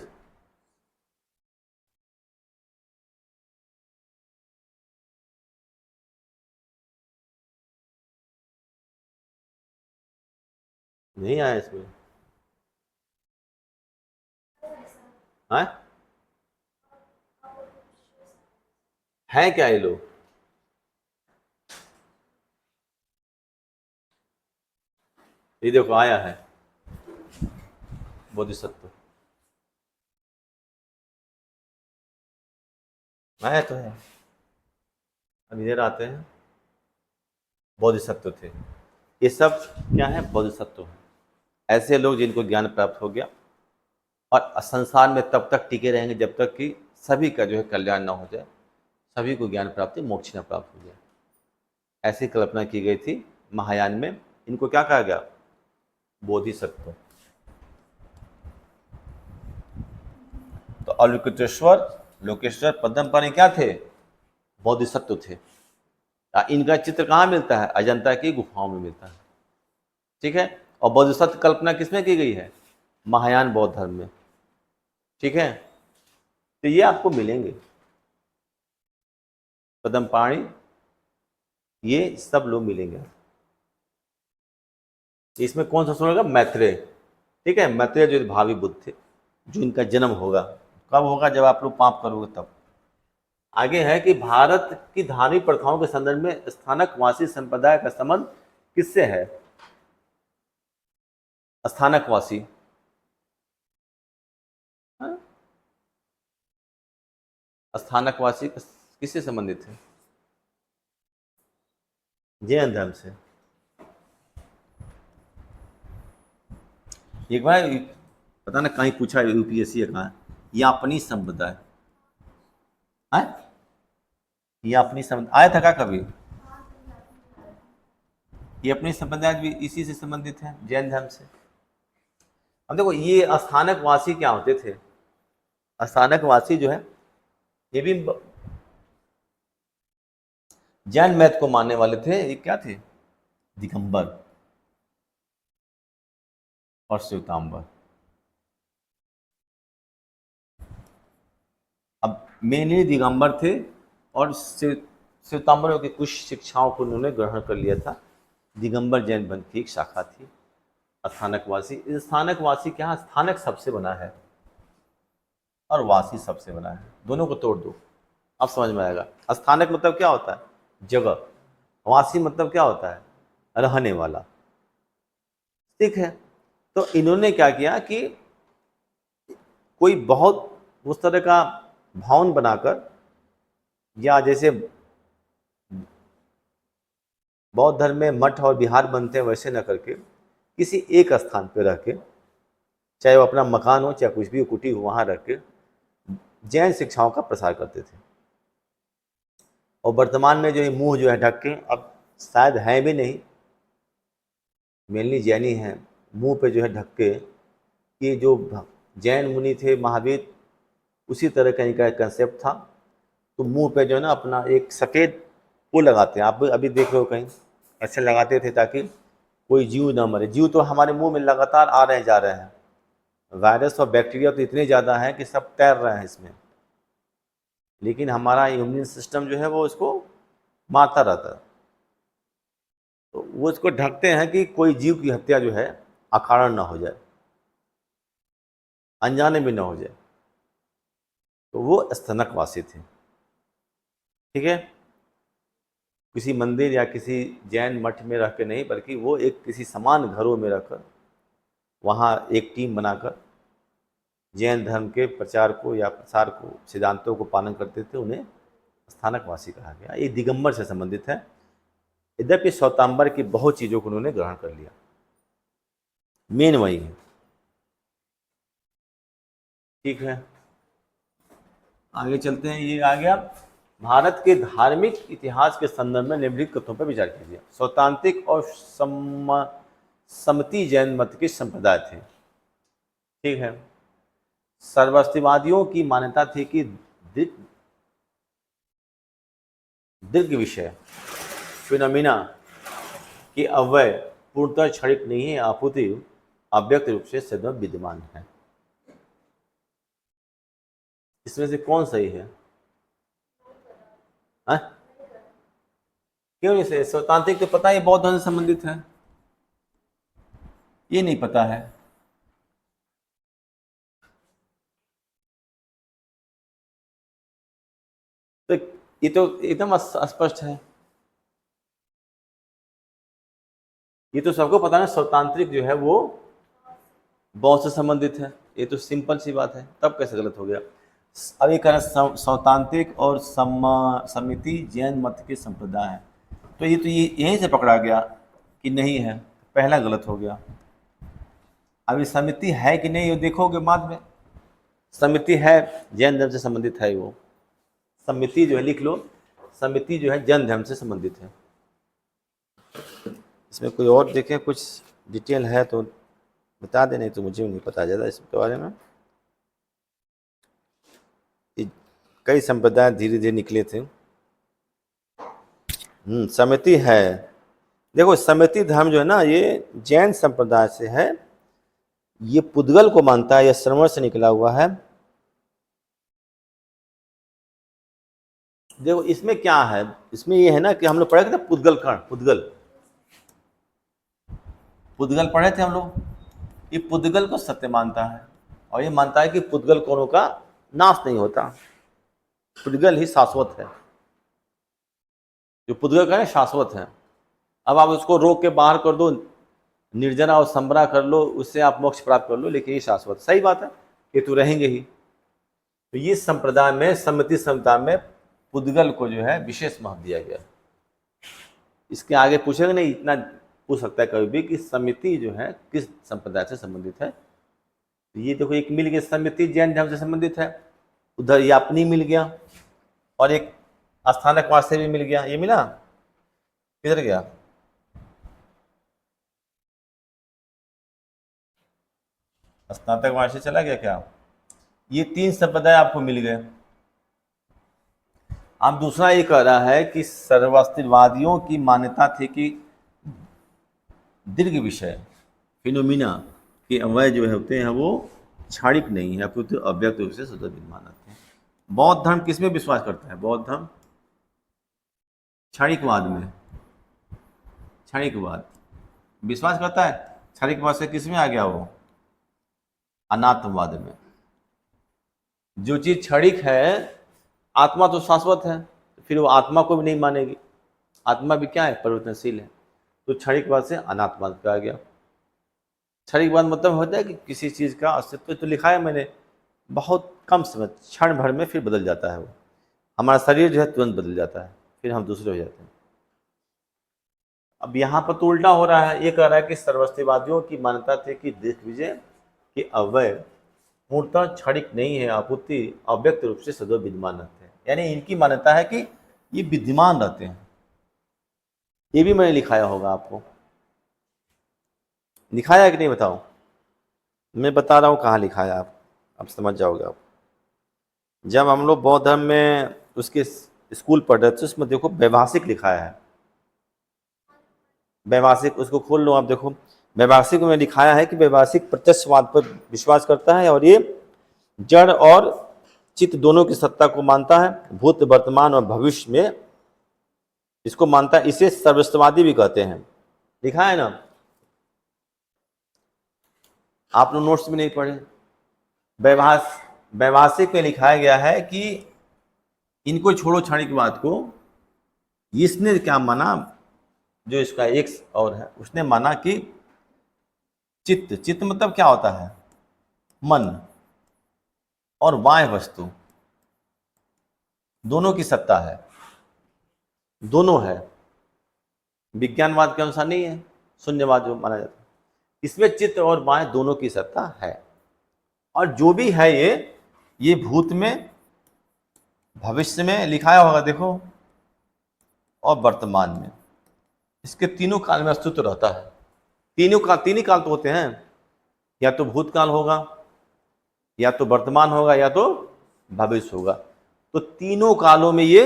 नहीं आया इसमें? हाँ, है क्या ये लोग? ये देखो आया है बोधिसत्व, आया तो है। अब इधर आते हैं, बोधिसत्व थे। ये सब क्या है? बोधिसत्व है। ऐसे लोग जिनको ज्ञान प्राप्त हो गया और संसार में तब तक टिके रहेंगे जब तक कि सभी का जो है कल्याण ना हो जाए, सभी को ज्ञान प्राप्ति मोक्ष न प्राप्त हो जाए। ऐसी कल्पना की गई थी महायान में। इनको क्या कहा गया? बोधिसत्व। तो अलौकितेश्वर, लोकेश्वर, पद्मपाणि क्या थे? बोधिसत्व थे। इनका चित्र कहाँ मिलता है? अजंता की गुफाओं में मिलता है। ठीक है। और बोधिसत्व कल्पना किसमें की गई है? महायान बौद्ध धर्म में। ठीक है। तो ये आपको मिलेंगे, पद्मपाणि, ये सब लोग मिलेंगे। इसमें कौन सा सुनेगा? मैत्रेय। ठीक है। मैत्रेय जो भावी बुद्ध थे, जो इनका जन्म होगा, कब होगा? जब आप लोग पाप करोगे तब। आगे है कि भारत की धार्मिक प्रथाओं के संदर्भ में स्थानकवासी संप्रदाय का संबंध किससे है? स्थानकवासी, हाँ? स्थानकवासी किससे संबंधित है? जैन धर्म से। एक बार पता ना कहीं पूछा यूपीएससी का, यापनी संप्रदाय, ये अपनी संप्रदाय आया था क्या कभी? ये अपनी संप्रदाय भी इसी से संबंधित है, जैन धर्म से। अब देखो ये स्थानकवासी क्या होते थे? स्थानकवासी जो है ये भी जैन मैथ को मानने वाले थे। ये क्या थे? दिगंबर और श्वेतांबर। अब मेनली दिगंबर थे और श्वेतांबरों की कुछ शिक्षाओं को उन्होंने ग्रहण कर लिया था। दिगंबर जैन पंथ की एक शाखा थी स्थानकवासी। इस स्थानकवासी क्या, स्थानक सबसे बना है और वासी सबसे बना है, दोनों को तोड़ दो, अब समझ में आएगा। स्थानक मतलब क्या होता है? जगह। वासी मतलब क्या होता है? रहने वाला। ठीक है। तो इन्होंने क्या किया कि कोई बहुत उस तरह का भवन बनाकर, या जैसे बौद्ध धर्म में मठ और विहार बनते हैं वैसे न करके, किसी एक स्थान पर रह के, चाहे वो अपना मकान हो चाहे कुछ भी कुटी हो, वहाँ रह के जैन शिक्षाओं का प्रसार करते थे। और वर्तमान में जो ये मुंह जो है ढक के, अब शायद है भी नहीं, मेनली जैनी हैं, मुंह पे जो है ढक के, कि जो जैन मुनि थे महावीर, उसी तरह का इनका कंसेप्ट था। तो मुंह पे जो है ना अपना एक सफ़ेद वो लगाते हैं, आप अभी देख रहे हो कहीं, ऐसे लगाते थे ताकि कोई जीव ना मरे। जीव तो हमारे मुंह में लगातार आ रहे जा रहे हैं, वायरस और बैक्टीरिया तो इतने ज़्यादा हैं कि सब तैर रहे हैं इसमें, लेकिन हमारा इम्यून सिस्टम जो है वो इसको मारता रहता है। तो वो इसको ढकते हैं कि कोई जीव की हत्या जो है अकारण ना हो जाए, अनजाने में ना हो जाए। तो वो स्तनकवासी थे। ठीक है। किसी मंदिर या किसी जैन मठ में रह के नहीं, बल्कि वो एक किसी समान घरों में रहकर, वहाँ एक टीम बनाकर जैन धर्म के प्रचार को या प्रसार को, सिद्धांतों को पालन करते थे। उन्हें स्थानकवासी कहा गया। ये दिगंबर से संबंधित है। यद्यपि श्वेतांबर की बहुत चीज़ों को उन्होंने ग्रहण कर लिया, मेन वही है। ठीक है। आगे चलते हैं। ये आ गया भारत के धार्मिक इतिहास के संदर्भ में निम्नलिखित कथनों पर विचार कीजिए। स्वतांत्रिक और समति जैन मत के संप्रदाय थे। ठीक है। सर्वस्तिवादियों की मान्यता थी कि दीर्घ विषय फिनोमिना की अव्यय पूर्णतः क्षणिक नहीं है, अपूर्ति अव्यक्त रूप से सदैव विद्यमान है। इसमें से कौन सही है? हाँ? क्यों नहीं सही? स्वतांत्रिक तो पता है बौद्ध धर्म से संबंधित है, ये नहीं पता है। तो ये तो एकदम स्पष्ट है, ये तो सबको पता है ना, स्वतांत्रिक जो है वो बौद्ध से संबंधित है, ये तो सिंपल सी बात है, तब कैसे गलत हो गया? अब ये कह रहे हैं स्वतांत्रिक और समिति जैन मत के संप्रदाय है, तो ये यहीं से पकड़ा गया कि नहीं है, पहला गलत हो गया। अभी समिति है कि नहीं ये देखोगे बाद में। समिति है, जैन धर्म से संबंधित है वो, समिति जो है लिख लो, समिति जो है जैन धर्म से संबंधित है। इसमें कोई और देखें कुछ डिटेल है तो बता दे, नहीं तो मुझे नहीं पता ज़्यादा इसके बारे में। कई संप्रदाय धीरे धीरे निकले थे। समिति है, देखो समिति धर्म जो है ना ये जैन संप्रदाय से है, ये पुद्गल को मानता है, यह श्रवण से निकला हुआ है। देखो इसमें क्या है, इसमें ये है ना कि हम लोग पढ़े थे पुद्गल कर्ण, पुद्गल पढ़े थे हम लोग। ये पुद्गल को सत्य मानता है और ये मानता है कि पुद्गल कोणों का नाश नहीं होता, पुद्गल ही शाश्वत है, जो पुद्गल का है शाश्वत है। अब आप उसको रोक के बाहर कर दो, निर्जना और संबरा कर लो, उससे आप मोक्ष प्राप्त कर लो, लेकिन ये शाश्वत, सही बात है, ये तो रहेंगे ही। तो ये संप्रदाय में, सम्मति संप्रदाय में पुद्गल को जो है विशेष महत्व दिया गया। इसके आगे पूछेंगे नहीं, इतना पूछ सकता है कभी भी कि समिति जो है किस संप्रदाय से संबंधित है। तो ये देखो एक मिल गया, समिति जैन धर्म से संबंधित है, उधर यापनी मिल गया, और एक स्थानकवाद से भी मिल गया, ये मिला, किधर गया? स्नातकवाद से चला गया क्या? ये 3 संप्रदाय आपको मिल गए। अब दूसरा ये कह रहा है कि सर्वास्तिवादियों की मान्यता थी कि दीर्घ विषय फिनोमिना के अवयव जो होते हैं वो क्षणिक नहीं है, अपितु अव्यक्त रूप से सदा विद्यमान रहते हैं। बौद्ध धर्म किस में विश्वास करता है? बौद्ध धर्म क्षणिकवाद में, क्षणिकवाद विश्वास करता है। क्षणिकवाद से किस में आ गया वो? अनात्मवाद में। जो चीज क्षणिक है, आत्मा तो शाश्वत है, तो फिर वो आत्मा को भी नहीं मानेगी, आत्मा भी क्या है? परिवर्तनशील है। तो क्षणिकवाद से अनात्मवाद पे आ गया। क्षणिकवाद मतलब होता है कि किसी चीज का अस्तित्व, तो लिखा है मैंने, बहुत कम समय, क्षण भर में फिर बदल जाता है वो, हमारा शरीर जो है तुरंत बदल जाता है, फिर हम दूसरे हो जाते हैं। अब यहाँ पर तो उल्टा हो रहा है, ये कह रहा है कि सर्वस्तिवादियों की मान्यता थी कि दिग्विजय के अवयव पूर्णतः क्षणिक नहीं है, आपूर्ति अव्यक्त रूप से सदैव विद्यमान रहते हैं। यानी इनकी मान्यता है कि ये विद्यमान रहते हैं। ये भी मैंने लिखाया होगा, आपको लिखाया है कि नहीं बताओ? मैं बता रहा हूँ कहाँ लिखाया, आप समझ जाओगे। आप जब हम लोग बौद्ध धर्म में उसके स्कूल पढ़ रहे थे, उसमें देखो वैभाषिक लिखाया है, वैभाषिक, उसको खोल लो आप, देखो वैभाषिक में लिखाया है कि वैभाषिक प्रत्यक्षवाद पर विश्वास करता है और ये जड़ और चित्त दोनों की सत्ता को मानता है, भूत वर्तमान और भविष्य में इसको मानता है। इसे सर्वस्ववादी भी कहते हैं, लिखा है ना, आप लोग नोट्स में नहीं पढ़े। वैभाषिक में लिखाया गया है कि इनको छोड़ो क्षणिकवाद को, इसने क्या माना, जो इसका एक और है, उसने माना कि चित्त, चित्त मतलब क्या होता है? मन और बाह्य वस्तु दोनों की सत्ता है, दोनों है। विज्ञानवाद के अनुसार नहीं है, शून्यवाद जो माना जाता है, इसमें चित्त और बाह्य दोनों की सत्ता है। और जो भी है ये भूत में, भविष्य में लिखाया होगा देखो, और वर्तमान में, इसके तीनों काल में अस्तित्व रहता है। तीन ही काल तो होते हैं, या तो भूतकाल होगा, या तो वर्तमान होगा, या तो भविष्य होगा। तो तीनों कालों में ये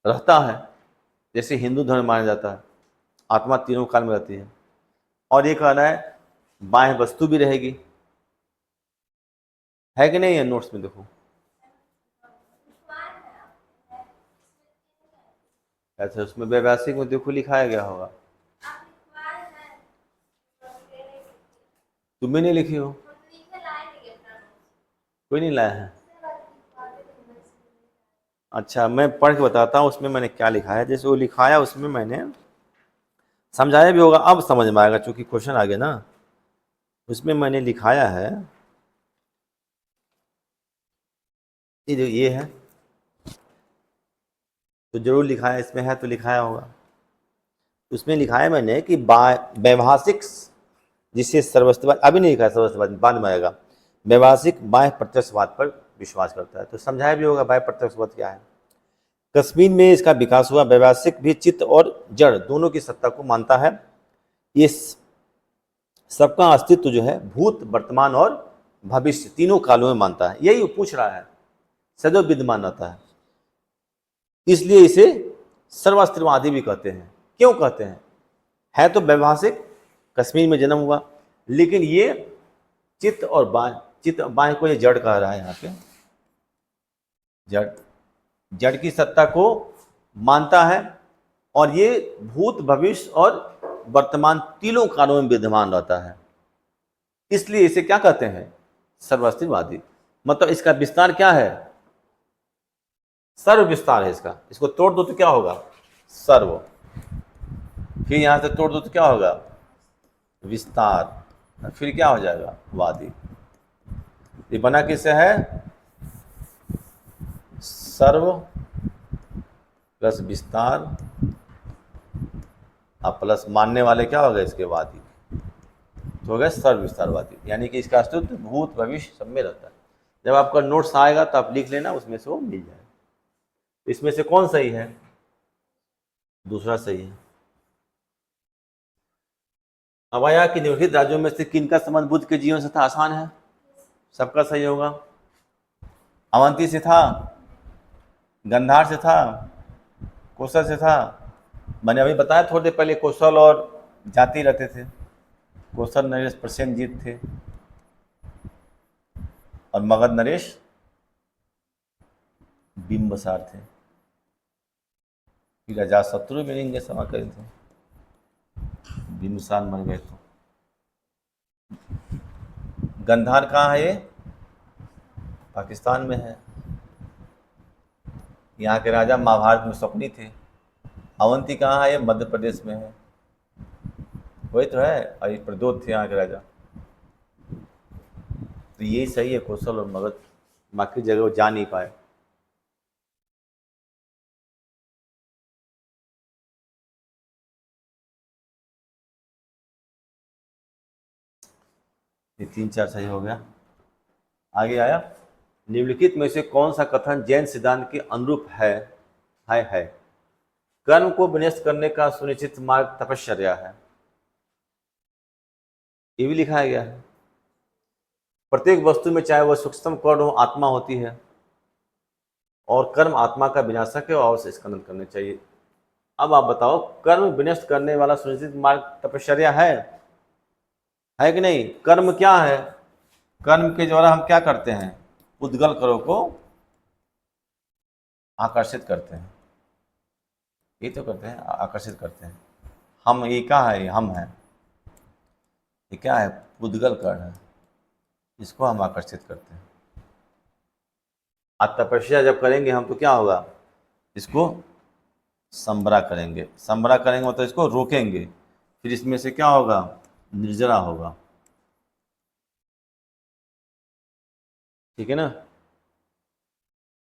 रहता है। जैसे हिंदू धर्म माना जाता है, आत्मा तीनों काल में रहती है। और ये कहना है बाह्य वस्तु भी रहेगी, है कि नहीं? है नोट्स में देखो, अच्छा, उसमें वैभाषिक में देखो लिखाया गया होगा, तुम भी नहीं लिखी हो, कोई नहीं लाया है। अच्छा, मैं पढ़ के बताता हूँ उसमें मैंने क्या लिखा है। जैसे वो लिखाया उसमें मैंने समझाया भी होगा, अब समझ में आएगा क्योंकि क्वेश्चन आ गया ना। उसमें मैंने लिखाया है, ये जो ये है तो जरूर लिखा है, इसमें है तो लिखाया होगा। उसमें लिखा है मैंने कि वैभाषिक जिसे सर्वस्तिवाद, अभी नहीं लिखा है सर्वस्तिवाद, बाद में आएगा। वैभाषिक बाह्य प्रत्यक्षवाद पर विश्वास करता है, तो समझाया भी होगा बाह्य प्रत्यक्षवाद क्या है। कश्मीर में इसका विकास हुआ। वैभाषिक भी चित्त और जड़ दोनों की सत्ता को मानता है। ये सबका अस्तित्व जो है भूत, वर्तमान और भविष्य तीनों कालों में मानता है। यही वो पूछ रहा है, सदैव विद्यमान रहता है, इसलिए इसे सर्वास्तिवादी भी कहते हैं। क्यों कहते हैं? है तो वैभाषिक, कश्मीर में जन्म हुआ, लेकिन ये चित्त और बाह्य को ये जड़ कह रहा है। यहाँ पे जड़, जड़ की सत्ता को मानता है और ये भूत, भविष्य और वर्तमान तीनों कालों में विद्यमान रहता है, इसलिए इसे क्या कहते हैं? सर्वास्तिवादी। मतलब इसका विस्तार क्या है? सर्व विस्तार है इसका। इसको तोड़ दो तो क्या होगा? सर्व। फिर यहां से तोड़ दो तो क्या होगा? विस्तार। फिर क्या हो जाएगा? वादी। ये बना किससे है? सर्व प्लस विस्तार और प्लस मानने वाले क्या हो गए इसके? वादी। तो हो गया सर्व विस्तारवादी, यानी कि इसका अस्तित्व भूत, भविष्य सब में रहता है। जब आपका नोट्स आएगा तो आप लिख लेना, उसमें से वो मिल जाएगा। इसमें से कौन सही है? दूसरा सही है। अब आया कि निम्नलिखित राज्यों में से किनका संबंध बुद्ध के जीवन से था? आसान है, सबका सही होगा। अवंती से था, गंधार से था, कौशल से था। मैंने अभी बताया थोड़ी देर पहले, कौशल और जाति रहते थे। कौशल नरेश प्रसेनजीत थे और मगध नरेश बिंबसार थे। फिर अजातशत्रु भी इनके समा करे थे, बिंबसार मर गए तो। गंधार कहाँ है? ये पाकिस्तान में है। यहाँ के राजा महाभारत में स्वप्नी थे। अवंती कहाँ है? ये मध्य प्रदेश में है। वही तो है, और ये प्रद्योत थे यहाँ के राजा। तो यही सही है, कौशल और मगध। बाकी जगह वो जा नहीं पाए। ये 3-4 सही हो गया। आगे आया, निम्नलिखित में से कौन सा कथन जैन सिद्धांत के अनुरूप है? कर्म को विनष्ट करने का सुनिश्चित मार्ग तपश्चर्या है। ये भी लिखाया गया है। प्रत्येक वस्तु में, चाहे वह सूक्ष्मतम कण हो, आत्मा होती है और कर्म आत्मा का विनाशक है और अवश्य स्कंदन करने चाहिए। अब आप बताओ, कर्म विनष्ट करने वाला सुनिश्चित मार्ग तपश्चर्या है कि नहीं? कर्म क्या है? कर्म के द्वारा हम क्या करते हैं? उद्गल करों को आकर्षित करते हैं। ये तो करते हैं, आकर्षित करते हैं। हम, ये क्या है? हम है। ये क्या है? उद्गल कण है, इसको हम आकर्षित करते हैं। आज तपस्या जब करेंगे हम तो क्या होगा? इसको संबरा करेंगे। संबरा करेंगे मतलब इसको रोकेंगे, फिर इसमें से क्या होगा? निर्जरा होगा। ठीक है ना?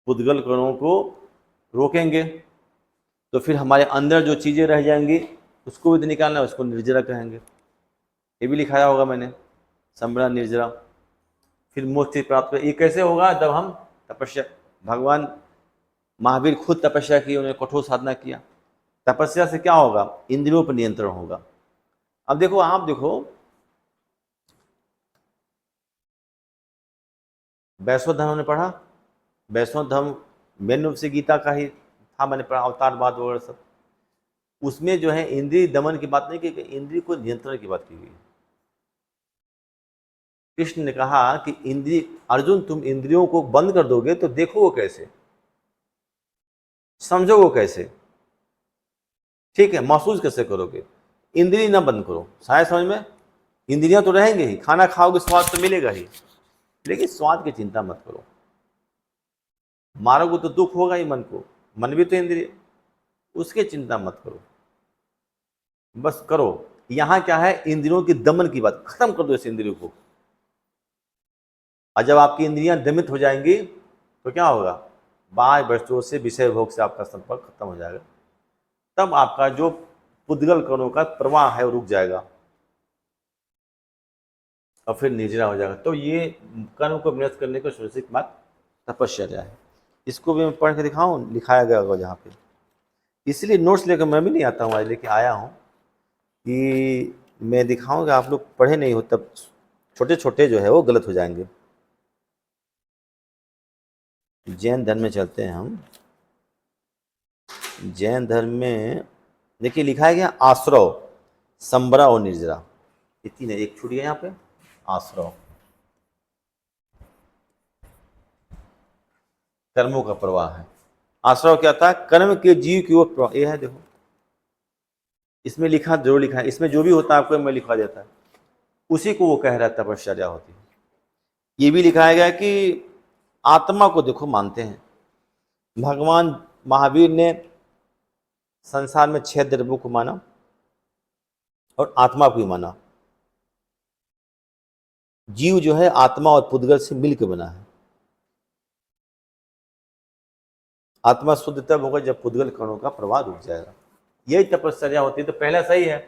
उद्गल कणों को रोकेंगे तो फिर हमारे अंदर जो चीजें रह जाएंगी उसको भी तो निकालना है, उसको निर्जरा कहेंगे। ये भी लिखाया होगा मैंने, संबरा निर्जरा। फिर मोक्ष प्राप्त कर। ये कैसे होगा? जब हम तपस्या, भगवान महावीर खुद तपस्या की, उन्होंने कठोर साधना किया। तपस्या से क्या होगा? इंद्रियों पर नियंत्रण होगा। अब देखो, आप देखो, वैष्णव धर्म ने पढ़ा। वैष्णव धर्म मेन रूप से गीता का ही था, मैंने पढ़ा, अवतारवाद वगैरह सब। उसमें जो है इंद्रिय दमन की बात नहीं की गई, इंद्रिय को नियंत्रण की बात की गई। कृष्ण ने कहा कि इंद्रिय, अर्जुन तुम इंद्रियों को बंद कर दोगे तो देखो वो कैसे, समझो वो कैसे। ठीक है, महसूस कैसे करोगे? इंद्रिय ना बंद करो, शायद समझ में। इंद्रियां तो रहेंगे ही, खाना खाओगे स्वाद तो मिलेगा ही, लेकिन स्वाद की चिंता मत करो। मारोगे तो दुख होगा ही मन को, मन भी तो इंद्रिय, उसकी चिंता मत करो, बस करो। यहां क्या है, इंद्रियों की दमन की बात, खत्म कर दो इस इंद्रियों को। और जब आपकी इंद्रियां दमित हो जाएंगी तो क्या होगा, बाह्य वस्तुओं से, विषय भोग से आपका संपर्क खत्म हो जाएगा। तब आपका जो पुद्गल कणों का प्रवाह है वो रुक जाएगा और फिर निर्जरा हो जाएगा। तो ये कर्म को विनष्ट करने का सुनिश्चित मार्ग तपश्चर्या है। इसको भी मैं पढ़ के दिखाऊं, लिखाया गया होगा जहाँ पे, इसलिए नोट्स लेकर मैं भी नहीं आता हूँ, आज लेके आया हूँ कि मैं दिखाऊंगा, आप लोग पढ़े नहीं हो तब छोटे छोटे जो है वो गलत हो जाएंगे। जैन धर्म में चलते हैं हम। जैन धर्म में देखिए लिखा है क्या, आश्रव, संबरा और निर्जरा, ये तीन है। एक छूट गया यहाँ पे, आश्रव, कर्मों का प्रवाह है। आश्रव क्या था, कर्म के जीव की ओर प्रवाह, ये है देखो, इसमें लिखा जरूर लिखा है, इसमें जो भी होता है आपको में लिखा जाता है, उसी को वो कह रहा है तपश्चर्या होती है। ये भी लिखा गया कि आत्मा को देखो मानते हैं। भगवान महावीर ने संसार में 6 द्रव्यों को माना और आत्मा को भी माना। जीव जो है आत्मा और पुद्गल से मिलकर बना है। आत्मा शुद्ध तब होगा जब पुद्गल कणों का प्रवाह रुक जाएगा, यही तपश्चर्या होती है। तो पहला सही है,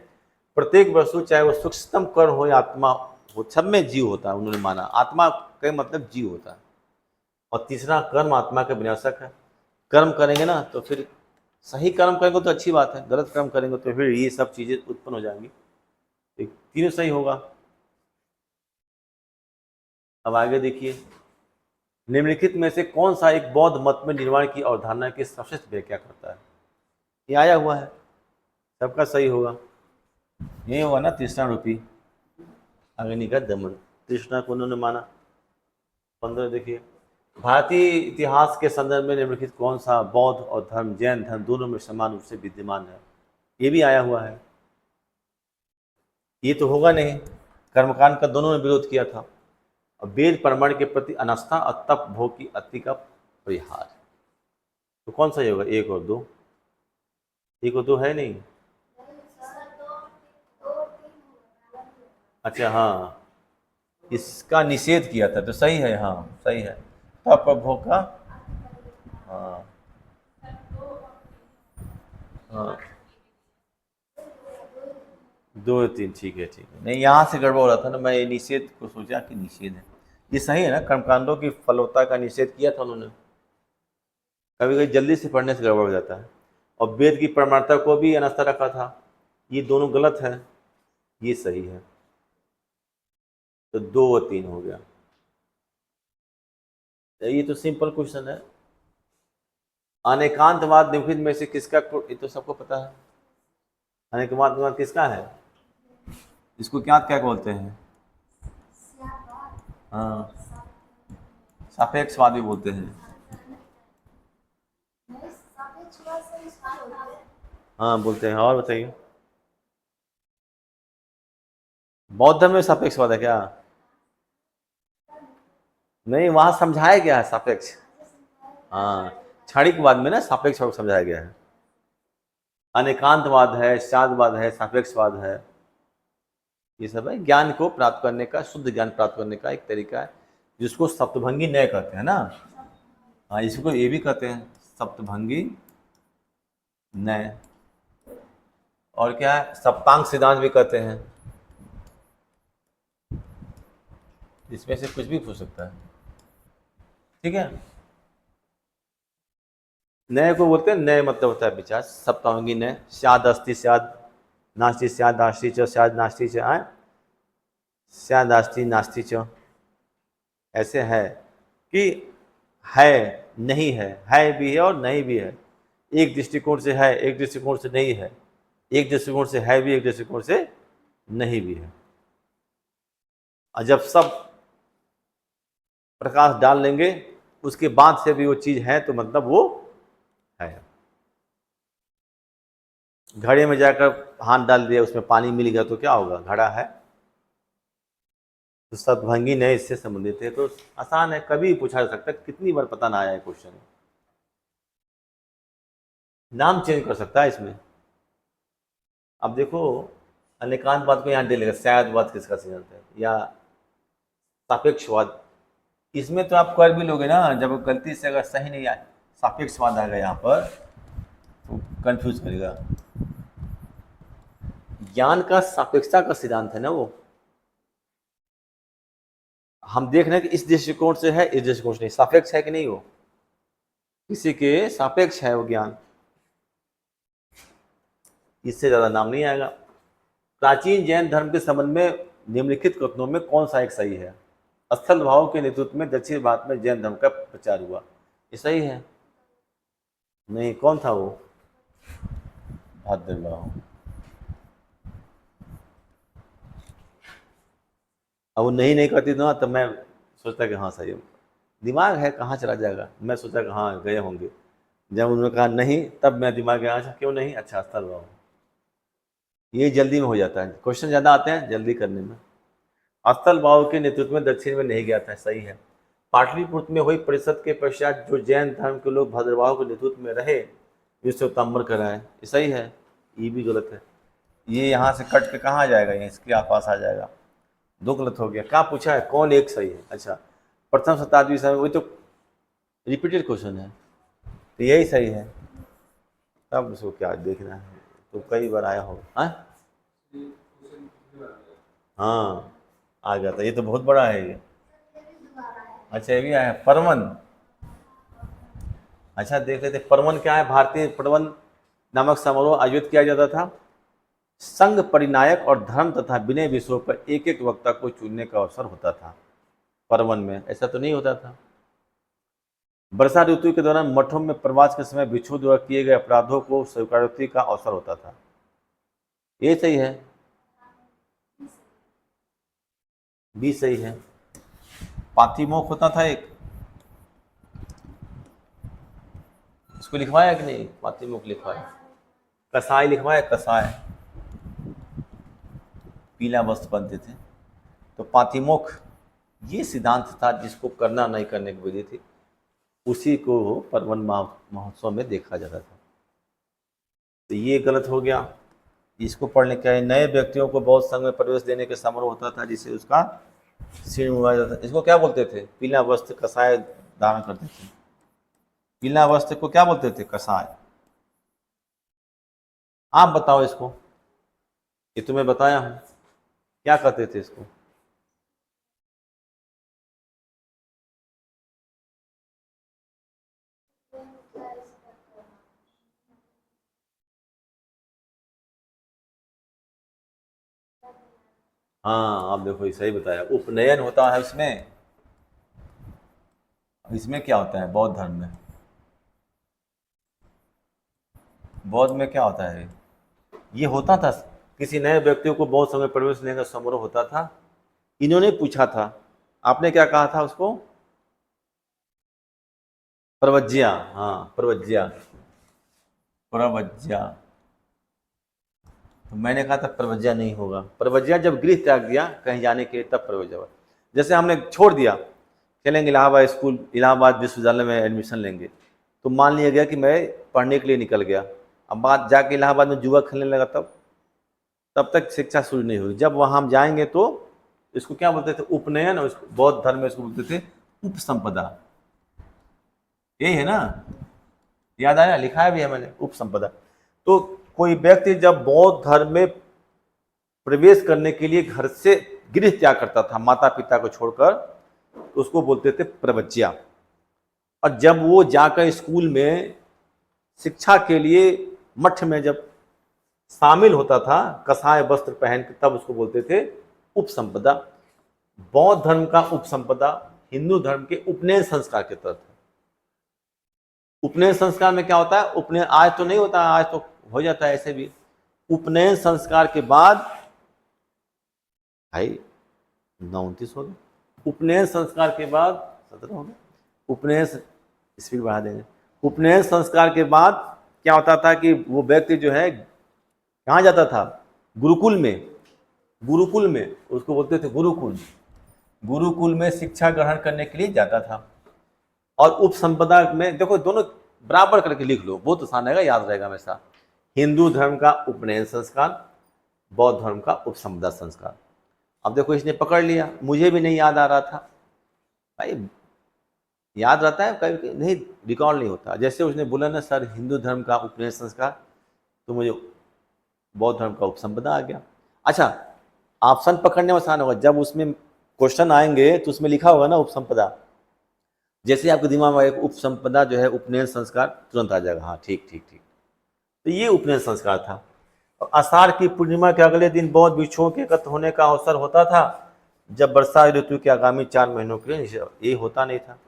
प्रत्येक वस्तु चाहे वो सूक्ष्मतम कण हो या आत्मा हो, सब में जीव होता है, उन्होंने माना। आत्मा का मतलब जीव होता है। और तीसरा, कर्म आत्मा का विनाशक है। कर्म करेंगे ना तो फिर सही कर्म करेंगे तो अच्छी बात है, गलत कर्म करेंगे तो फिर ये सब चीजें उत्पन्न हो जाएंगी। तीनों सही होगा। अब आगे देखिए, निम्नलिखित में से कौन सा एक बौद्ध मत में निर्वाण की अवधारणा की स्पष्ट व्याख्या करता है? ये आया हुआ है, सबका सही होगा। ये होगा ना, तृष्णा रूपी अग्नि का दमन। तृष्णा को उन्होंने माना। 15 देखिए, भारतीय इतिहास के संदर्भ में निम्नलिखित कौन सा बौद्ध और धर्म, जैन धर्म दोनों में समान रूप से विद्यमान है? ये भी आया हुआ है। ये तो होगा नहीं, कर्मकांड का दोनों ने विरोध किया था। और वेद प्रमाण के प्रति अनास्था और तप भोग की अति का परिहार। तो कौन सा ही होगा, 1 और 2? 1 और 2 है नहीं। अच्छा हाँ, इसका निषेध किया था तो सही है, हाँ सही है। तप भोग का, हाँ हाँ, 2 और 3 ठीक है ठीक है। नहीं, यहाँ से गड़बड़ हो रहा था ना, मैं ये निषेध को सोचा कि निषेध है। ये सही है ना, कर्मकांडों की फलवत्ता का निषेध किया था उन्होंने। कभी कभी जल्दी से पढ़ने से गड़बड़ हो जाता है। और वेद की प्रमाणता को भी अनास्था रखा था। ये दोनों गलत है, ये सही है। तो 2 और 3 हो गया। ये तो सिंपल क्वेश्चन है। अनेकांतवाद निम्नलिखित में से किसका, ये तो सबको पता है। अनेकांतवाद किसका है? इसको क्या क्या बोलते हैं? हाँ, सापेक्षवाद भी बोलते हैं। हाँ बोलते हैं। और बताइए, बौद्ध धर्म में सापेक्षवाद है क्या? नहीं, वहां समझाया गया है सापेक्ष। हाँ, क्षणिकवाद में ना सापेक्ष समझाया गया है। अनेकांतवाद है, शादवाद है, सापेक्षवाद है, ये सब है ज्ञान को प्राप्त करने का, शुद्ध ज्ञान प्राप्त करने का एक तरीका है, जिसको सप्तभंगी न्याय कहते हैं ना। हाँ, इसको ये भी कहते हैं सप्तभंगी न्याय। और क्या है, सप्तांग सिद्धांत भी कहते हैं। इसमें से कुछ भी पूछ सकता है, ठीक है। न्याय को बोलते हैं, न्याय मतलब होता है विचार। सप्तांगी न्याय, स्याद अस्ति स्याद, नास्ति स्याद नास्ति च, स्याद नास्ति च, स्याद अस्ति नास्ति च। ऐसे है कि है नहीं है भी है और नहीं भी है। एक दृष्टिकोण से है, एक दृष्टिकोण से नहीं है, एक दृष्टिकोण से है भी, एक दृष्टिकोण से नहीं भी है। और जब सब प्रकाश डाल लेंगे उसके बाद से भी वो चीज है तो मतलब वो है। घड़े में जाकर हाथ डाल दिया, उसमें पानी मिल गया तो क्या होगा, घड़ा है। तो सतभंगी नहीं इससे संबंधित है, तो आसान है, कभी पूछा जा सकता है, कितनी बार पता ना आया है क्वेश्चन। नाम चेंज कर सकता है इसमें। अब देखो, अनेकांतवाद को यहाँ डलेगा, शायदवाद किसका सही है, या सापेक्षवाद। इसमें तो आप कर भी लोगे ना, जब गलती से अगर सही नहीं आए, सापेक्षवाद आ गया यहाँ पर तो कंफ्यूज करेगा। ज्ञान का सापेक्षता का सिद्धांत है ना वो, हम देख रहे हैं कि इस दृष्टिकोण से है, इस दृष्टिकोण से नहीं, सापेक्ष है कि नहीं, वो किसी के सापेक्ष है वो ज्ञान, इससे ज्यादा नाम नहीं आएगा। प्राचीन जैन धर्म के संबंध में निम्नलिखित कथनों में कौन सा एक सही है? स्थल भाव के नेतृत्व में दक्षिण भारत में जैन धर्म का प्रचार हुआ, ये सही है? नहीं, कौन था वो? भाद्रभाव। अब वो नहीं करती ना, तब मैं सोचता कि हाँ सही है, दिमाग है कहाँ चला जाएगा, मैं सोचा कि हाँ गए होंगे। जब उन्होंने कहा नहीं, तब मैं दिमाग गया, अच्छा क्यों नहीं, अच्छा स्थल भाव। ये जल्दी में हो जाता है, क्वेश्चन ज़्यादा आते हैं जल्दी करने में। स्थल भाव के नेतृत्व में दक्षिण में नहीं गया था, सही है। पाटलिपुत्र में हुई परिषद के पश्चात जो जैन धर्म के लोग भद्रभाव के नेतृत्व में रहे, जिससे ताम्र कराए, ये सही है। ये भी गलत है, ये यहाँ से कट के कहाँ आ जाएगा, ये इसके आसपास आ जाएगा, दो गलत हो गया। क्या पूछा है, कौन एक सही है? अच्छा, प्रथम शताब्दी समय, वही तो रिपीटेड क्वेश्चन है, तो यही सही है। तब उसको क्या देखना है, तो कई बार आया हो। हाँ आ गया था, ये तो बहुत बड़ा है ये। अच्छा ये भी आया, परवन। अच्छा देख लेते, परवन क्या है? भारतीय परवन नामक समारोह आयोजित किया जाता था। संघ परिनायक और धर्म तथा विनय विषयों पर एक एक वक्ता को चुनने का अवसर होता था। परवन में ऐसा तो नहीं होता था। वर्षा ऋतु के दौरान मठों में प्रवास के समय भिक्षु द्वारा किए गए अपराधों को स्वीकारोक्ति का अवसर होता था, ये सही है, भी सही है। पातिमोख होता था एक, इसको लिखवाया कि नहीं, पातिमोख लिखवाया। कसाई लिखवाया, कसाय, पीला वस्त्र बनते थे, तो पातिमोख ये सिद्धांत था, जिसको करना नहीं करने की विधि थी, उसी को परवन महोत्सव में देखा जाता था। तो ये गलत हो गया, इसको पढ़ने के नए व्यक्तियों को बौद्ध संघ में प्रवेश देने के समारोह होता था, जिसे उसका सिर मुड़ाया जाता था। इसको क्या बोलते थे? पीला वस्त्र कसाय धारण करते थे। पीला वस्त्र को क्या बोलते थे? कसाय। आप बताओ इसको, ये तुम्हें बताया हूं, क्या कहते थे इसको? हाँ आप देखो, ये सही बताया, उपनयन होता है उसमें। इसमें क्या होता है बौद्ध धर्म में? बौद्ध में क्या होता है? ये होता था, किसी नए व्यक्ति को बौद्ध संघ में प्रवेश लेने का समारोह होता था। इन्होंने पूछा था, आपने क्या कहा था उसको? प्रवज्या, हाँ प्रवज्या, प्रवज्या। तो मैंने कहा था प्रवज्या नहीं होगा, प्रवज्या जब गृह त्याग दिया कहीं जाने के लिए, तब प्रवज्या हुआ। जैसे हमने छोड़ दिया, चलेंगे इलाहाबाद स्कूल, इलाहाबाद विश्वविद्यालय में एडमिशन लेंगे, तो मान लिया गया कि मैं पढ़ने के लिए निकल गया, अब बात जाके इलाहाबाद में जुआ खेलने लगा, तब तक शिक्षा शुरू नहीं हुई। जब वहाँ हम जाएंगे तो इसको क्या बोलते थे? उपनयन, और बौद्ध धर्म में इसको बोलते थे उपसंपदा। यही है ना, याद आया, लिखाया भी है मैंने, उपसंपदा। तो कोई व्यक्ति जब बौद्ध धर्म में प्रवेश करने के लिए घर से गृह त्याग करता था, माता पिता को छोड़कर, तो उसको बोलते थे प्रवज्या। और जब वो जाकर स्कूल में शिक्षा के लिए मठ में जब शामिल होता था कसाय वस्त्र पहन के, तब उसको बोलते थे उपसंपदा। बौद्ध धर्म का उपसंपदा हिंदू धर्म के उपनयन संस्कार के तहत है। उपनयन संस्कार में क्या होता है? उपनयन आज तो नहीं होता, आज तो हो जाता है ऐसे भी। उपनयन संस्कार के बाद, भाई 29 हो गए, उपनयन संस्कार के बाद 17 हो गए, उपनयन स्पीड बढ़ा देंगे। उपनयन संस्कार के बाद क्या होता था कि वो व्यक्ति जो है कहाँ जाता था? गुरुकुल में। गुरुकुल में, उसको बोलते थे गुरुकुल। गुरुकुल में शिक्षा ग्रहण करने के लिए जाता था। और उपसंपदा में देखो, दोनों बराबर करके लिख लो, बहुत आसान रहेगा, याद रहेगा हमेशा। हिंदू धर्म का उपनयन संस्कार, बौद्ध धर्म का उपसंपदा संस्कार। अब देखो इसने पकड़ लिया, मुझे भी नहीं याद आ रहा था भाई। याद रहता है कभी कभी, नहीं रिकॉर्ड नहीं होता। जैसे उसने बोला ना सर हिंदू धर्म का उपनयन संस्कार, तो मुझे बौद्ध धर्म का उपसंपदा आ गया। अच्छा, ऑप्शन पकड़ने में आसान होगा, जब उसमें क्वेश्चन आएंगे तो उसमें लिखा होगा ना उपसंपदा, जैसे आपके दिमाग में एक उपसंपदा जो है उपनयन संस्कार, तुरंत आ जाएगा, हाँ ठीक ठीक ठीक। तो ये उपनयन संस्कार था। और आषाढ़ की पूर्णिमा के अगले दिन बौद्ध भिक्षुओं के एकत्र होने का अवसर होता था, जब वर्षा ऋतु के आगामी 4 महीनों के लिए ये होता नहीं था,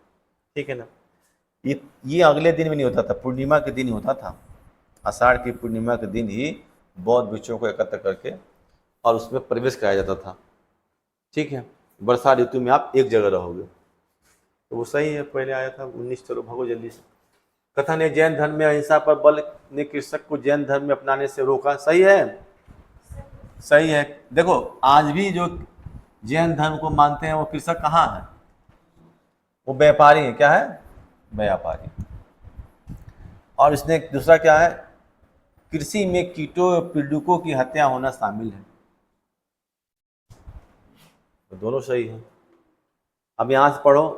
ठीक है ना। ये अगले दिन भी नहीं होता था, पूर्णिमा के दिन ही होता था। आषाढ़ की पूर्णिमा के दिन ही बौद्ध भिक्षुओं को एकत्र करके और उसमें प्रवेश कराया जाता था, ठीक है। वर्षा ऋतु में आप एक जगह रहोगे, तो वो सही है। पहले आया था 19, चलो भागो जल्दी से। कथन है जैन धर्म में अहिंसा पर बल ने कृषक को जैन धर्म में अपनाने से रोका, सही है, सही है। देखो आज भी जो जैन धर्म को मानते हैं वो कृषक कहाँ है? वो व्यापारी है, क्या है? व्यापारी। और इसने एक दूसरा क्या है? कृषि में कीटों और पीड़कों की हत्या होना शामिल है, तो दोनों सही है। अब यहां से पढ़ो,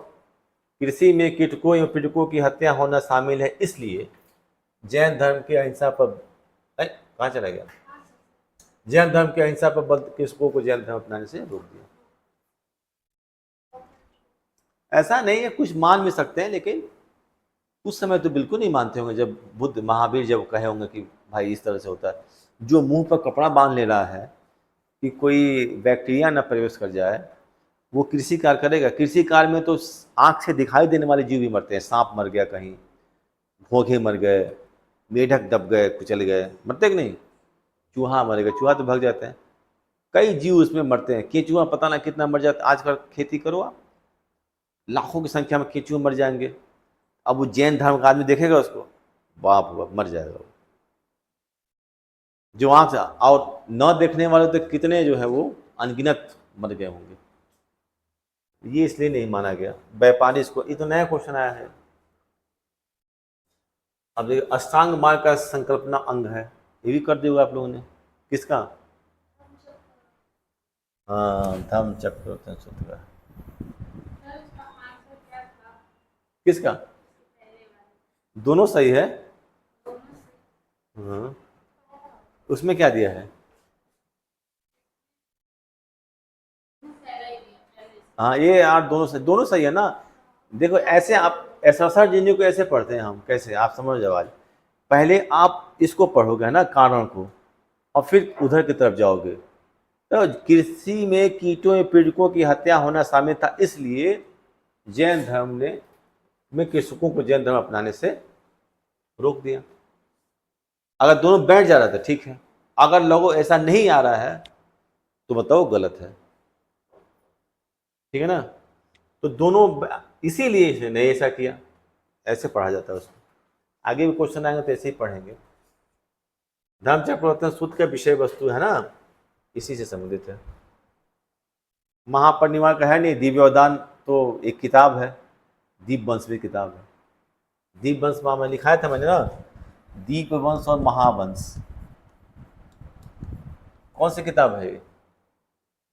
कृषि में कीटकों या पीड़कों की हत्या होना शामिल है, इसलिए जैन धर्म की अहिंसा पर कहाँ चला गया? जैन धर्म की अहिंसा पर बल कृषकों को जैन धर्म अपनाने से रोक दिया। ऐसा नहीं है, कुछ मान भी सकते हैं, लेकिन उस समय तो बिल्कुल नहीं मानते होंगे जब बुद्ध महावीर जब कहे होंगे कि भाई इस तरह से होता है। जो मुंह पर कपड़ा बांध ले रहा है कि कोई बैक्टीरिया न प्रवेश कर जाए, वो कृषि कार्य करेगा? कृषि कार्य में तो आंख से दिखाई देने वाले जीव भी मरते हैं। सांप मर गया कहीं, घोंघे मर गए, मेढक दब गए, कुचल गए, मरते कि नहीं? चूहा मर गया, चूहा तो भाग जाते हैं, कई जीव उसमें मरते हैं। केंचुआ पता ना कितना मर जाता है। आजकल खेती करो आप, लाखों की संख्या में केंचुए मर जाएंगे। अब वो जैन धर्म का आदमी देखेगा उसको, बाप रे बाप, मर जाएगा वो। जो आंख से, और न देखने वाले तो कितने जो है वो अनगिनत मर गए होंगे। ये इसलिए नहीं माना गया। व्यापारी इसको, ये तो नया क्वेश्चन आया है। अब देखिए, अष्टांग मार्ग का संकल्पना अंग है, ये भी कर दिया आप लोगों ने। किसका? हाँ, धम्म चक्र सूत्र। किसका? दोनों सही है। हाँ, उसमें क्या दिया है? हाँ ये यार दोनों सही है ना। देखो ऐसे आप एसएसआर जीनी को ऐसे पढ़ते हैं हम, कैसे आप समझ जाओ। आज पहले आप इसको पढ़ोगे ना कारण को, और फिर उधर की तरफ जाओगे। तो कृषि में कीटों या पीड़कों की हत्या होना शामिल था, इसलिए जैन धर्म ने में कृषकों को जैन धर्म अपनाने से रोक दिया। अगर दोनों बैठ जा रहा था ठीक है, अगर लोगों ऐसा नहीं आ रहा है तो बताओ गलत है, ठीक है ना। तो दोनों, इसीलिए इसने ऐसा किया, ऐसे पढ़ा जाता है उसको। आगे भी क्वेश्चन आएंगे तो ऐसे ही पढ़ेंगे। धर्मचक्र प्रवर्तन सूत्र का विषय वस्तु है ना, इसी से संबंधित है। महापरिनिर्वाण का है नहीं, दिव्योदान तो एक किताब है, दीप वंश भी किताब है। दीप वंश में लिखाया था मैंने ना, दीप वंश और महावंश। कौन सी किताब है ये,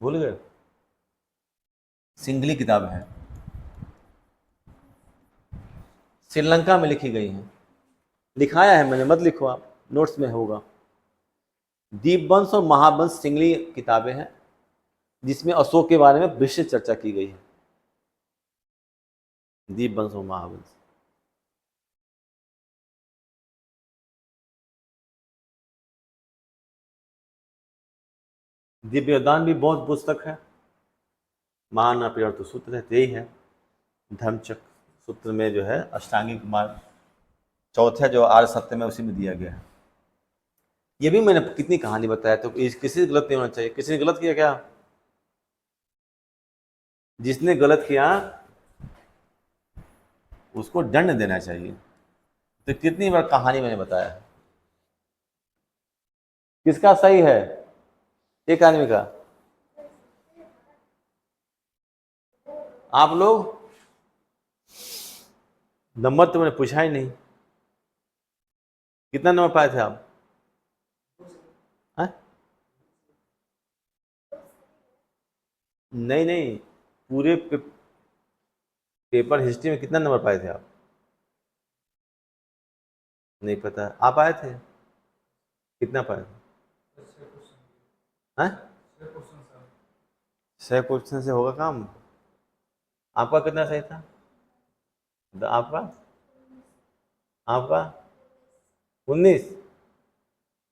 भूल गए? सिंगली किताब है, श्रीलंका में लिखी गई है। लिखाया है मैंने, मत लिखो आप, नोट्स में होगा। दीपवंश और महावंश सिंगली किताबें हैं, जिसमें अशोक के बारे में विस्तृत चर्चा की गई है। दीपवंश और महावंश। दिव्योदान भी बहुत पुस्तक है। महान अपरिवर्त सूत्र है, यही है। धर्मचक्र सूत्र में जो है अष्टांगिक मार्ग, चौथा जो आर्य सत्य में, उसी में दिया गया है। ये भी मैंने कितनी कहानी बताया, तो किसी से गलत नहीं होना चाहिए। किसी ने गलत किया क्या? जिसने गलत किया उसको दंड देना चाहिए। तो कितनी बार कहानी मैंने बताया है, किसका सही है? एक आदमी का। आप लोग, नंबर तो मैंने पूछा ही नहीं। कितना नंबर पाए थे आप? हाँ? नहीं नहीं, पूरे पेपर हिस्ट्री में कितना नंबर पाए थे आप? नहीं पता। आप आए थे? कितना पाए थे? हाँ? 6 क्वेश्चन से होगा काम? आपका कितना सही था? आपका? आपका 19?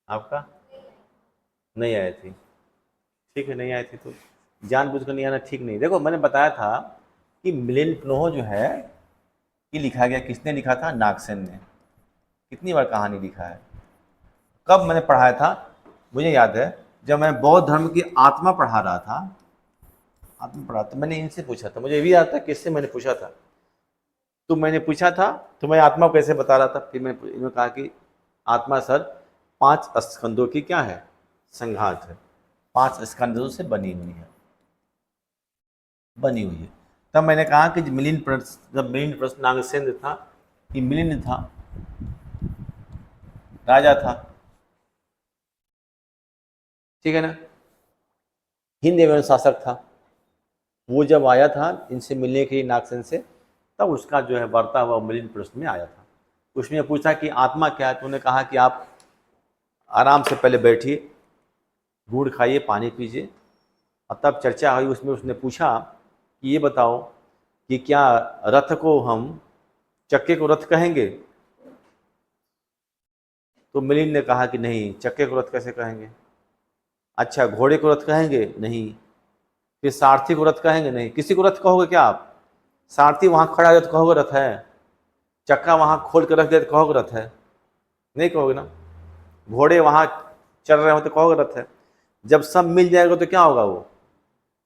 आपका? नहीं आए थी। ठीक है, नहीं आई थी तो जानबूझ कर नहीं आना ठीक नहीं। देखो मैंने बताया था कि मिलिन प्नोह जो है, ये लिखा गया, किसने लिखा था? नागसेन ने। कितनी बार कहानी लिखा है। कब मैंने पढ़ाया था? मुझे याद है, जब मैं बौद्ध धर्म की आत्मा पढ़ा रहा था, आत्मा पढ़ा था, मैंने इनसे पूछा था, मुझे ये भी याद था किससे मैंने पूछा था। तो मैंने पूछा था, तो मैं आत्मा को कैसे बता रहा था, फिर मैंने इन्होंने कहा कि आत्मा सर 5 स्कंदों की क्या है? संघात है। 5 स्कंदों से बनी हुई है, बनी हुई है। तब मैंने कहा कि जब मिलिंद प्रश्न नागसेन था, कि मिलिंद था, राजा था, ठीक है ना, हिंद एवं शासक था। वो जब आया था इनसे मिलने के लिए नागसेन से, तब उसका जो है वार्ता हुआ मिलिंद प्रश्न में आया था। उसने पूछा कि आत्मा क्या है, तो उन्होंने कहा कि आप आराम से पहले बैठिए, गुड़ खाइए, पानी पीजिए। और तब चर्चा हुई, उसमें उसने पूछा कि ये बताओ कि क्या रथ को हम, चक्के को रथ कहेंगे? तो मिलिंद ने कहा कि नहीं, चक्के को रथ कैसे कहेंगे। अच्छा, घोड़े को रथ कहेंगे? नहीं। फिर सारथी को रथ कहेंगे? नहीं। किसी को रथ कहोगे क्या आप? सारथी वहां खड़ा है तो कहोगे रथ है? चक्का वहां खोल कर रख दिया तो कहोगे रथ है? नहीं कहोगे ना। घोड़े वहां चल रहे हो तो कहोगे रथ है? जब सब मिल जाएगा तो क्या होगा? वो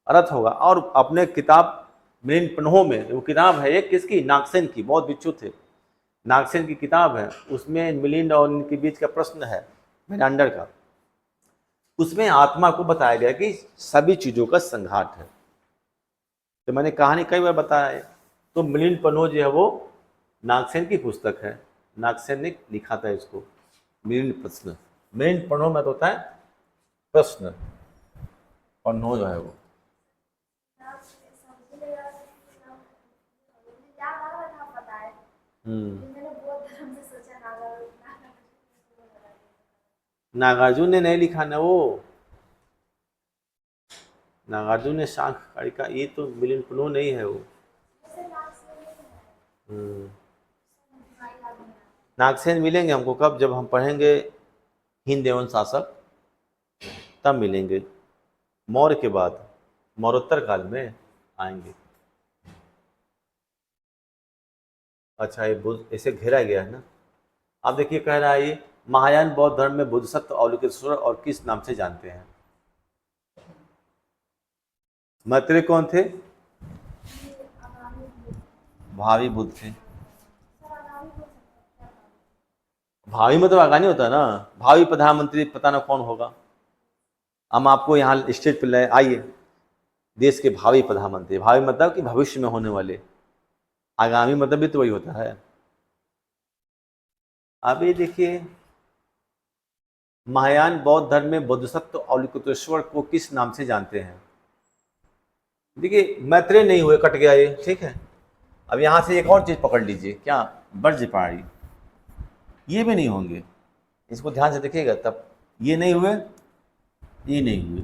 रथ होगा। और अपने किताब मिलिंद प्नोह में, वो किताब है एक किसकी? नागसेन की, बहुत बिच्छू थे। नागसेन की किताब है, उसमें मिलिंद और इनके बीच का प्रश्न है, मेनांडर का। उसमें आत्मा को बताया गया कि सभी चीजों का संघात है। तो मैंने कहानी कई बार बताया है। तो मिलिंद प्नोह जो है वो नागसेन की पुस्तक है, नागसेन ने लिखा था इसको, मिलिंद प्रश्न। मिलिंद प्नोह में तो होता है प्रश्न, प्नोह जो है वो। नागार्जुन ने नहीं लिखा ना वो, नागार्जुन ने शांख कारिका, ये तो मिलिंद प्नोह नहीं है वो। हम्म। नागसेन मिलेंगे हमको कब? जब हम पढ़ेंगे हिंद एवं शासक, तब मिलेंगे। मौर्य के बाद, मौर्योत्तर काल में आएंगे। अच्छा, ये बुद्ध ऐसे घेरा गया है ना। आप देखिए, कह रहा है ये, महायान बौद्ध धर्म में बोधिसत्व अवलोकेश्वर और किस नाम से जानते हैं? मैत्रेय कौन थे? भावी बुद्ध थे। भावी मतलब आगामी होता है ना, भावी प्रधानमंत्री पता ना कौन होगा। हम आपको यहाँ स्टेज पर ले आइए, देश के भावी प्रधानमंत्री, भावी मतलब कि भविष्य में होने वाले, आगामी मतलब भी तो वही होता है। अब ये देखिए, महायान बौद्ध धर्म में बोधिसत्व अवलोकेश्वर को किस नाम से जानते हैं? देखिए, मैत्रेय नहीं हुए, कट गया ये, ठीक है। अब यहाँ से एक और चीज पकड़ लीजिए, क्या? ब्रजपाणी, ये भी नहीं होंगे। इसको ध्यान से देखिएगा तब। ये नहीं हुए, ये नहीं हुए।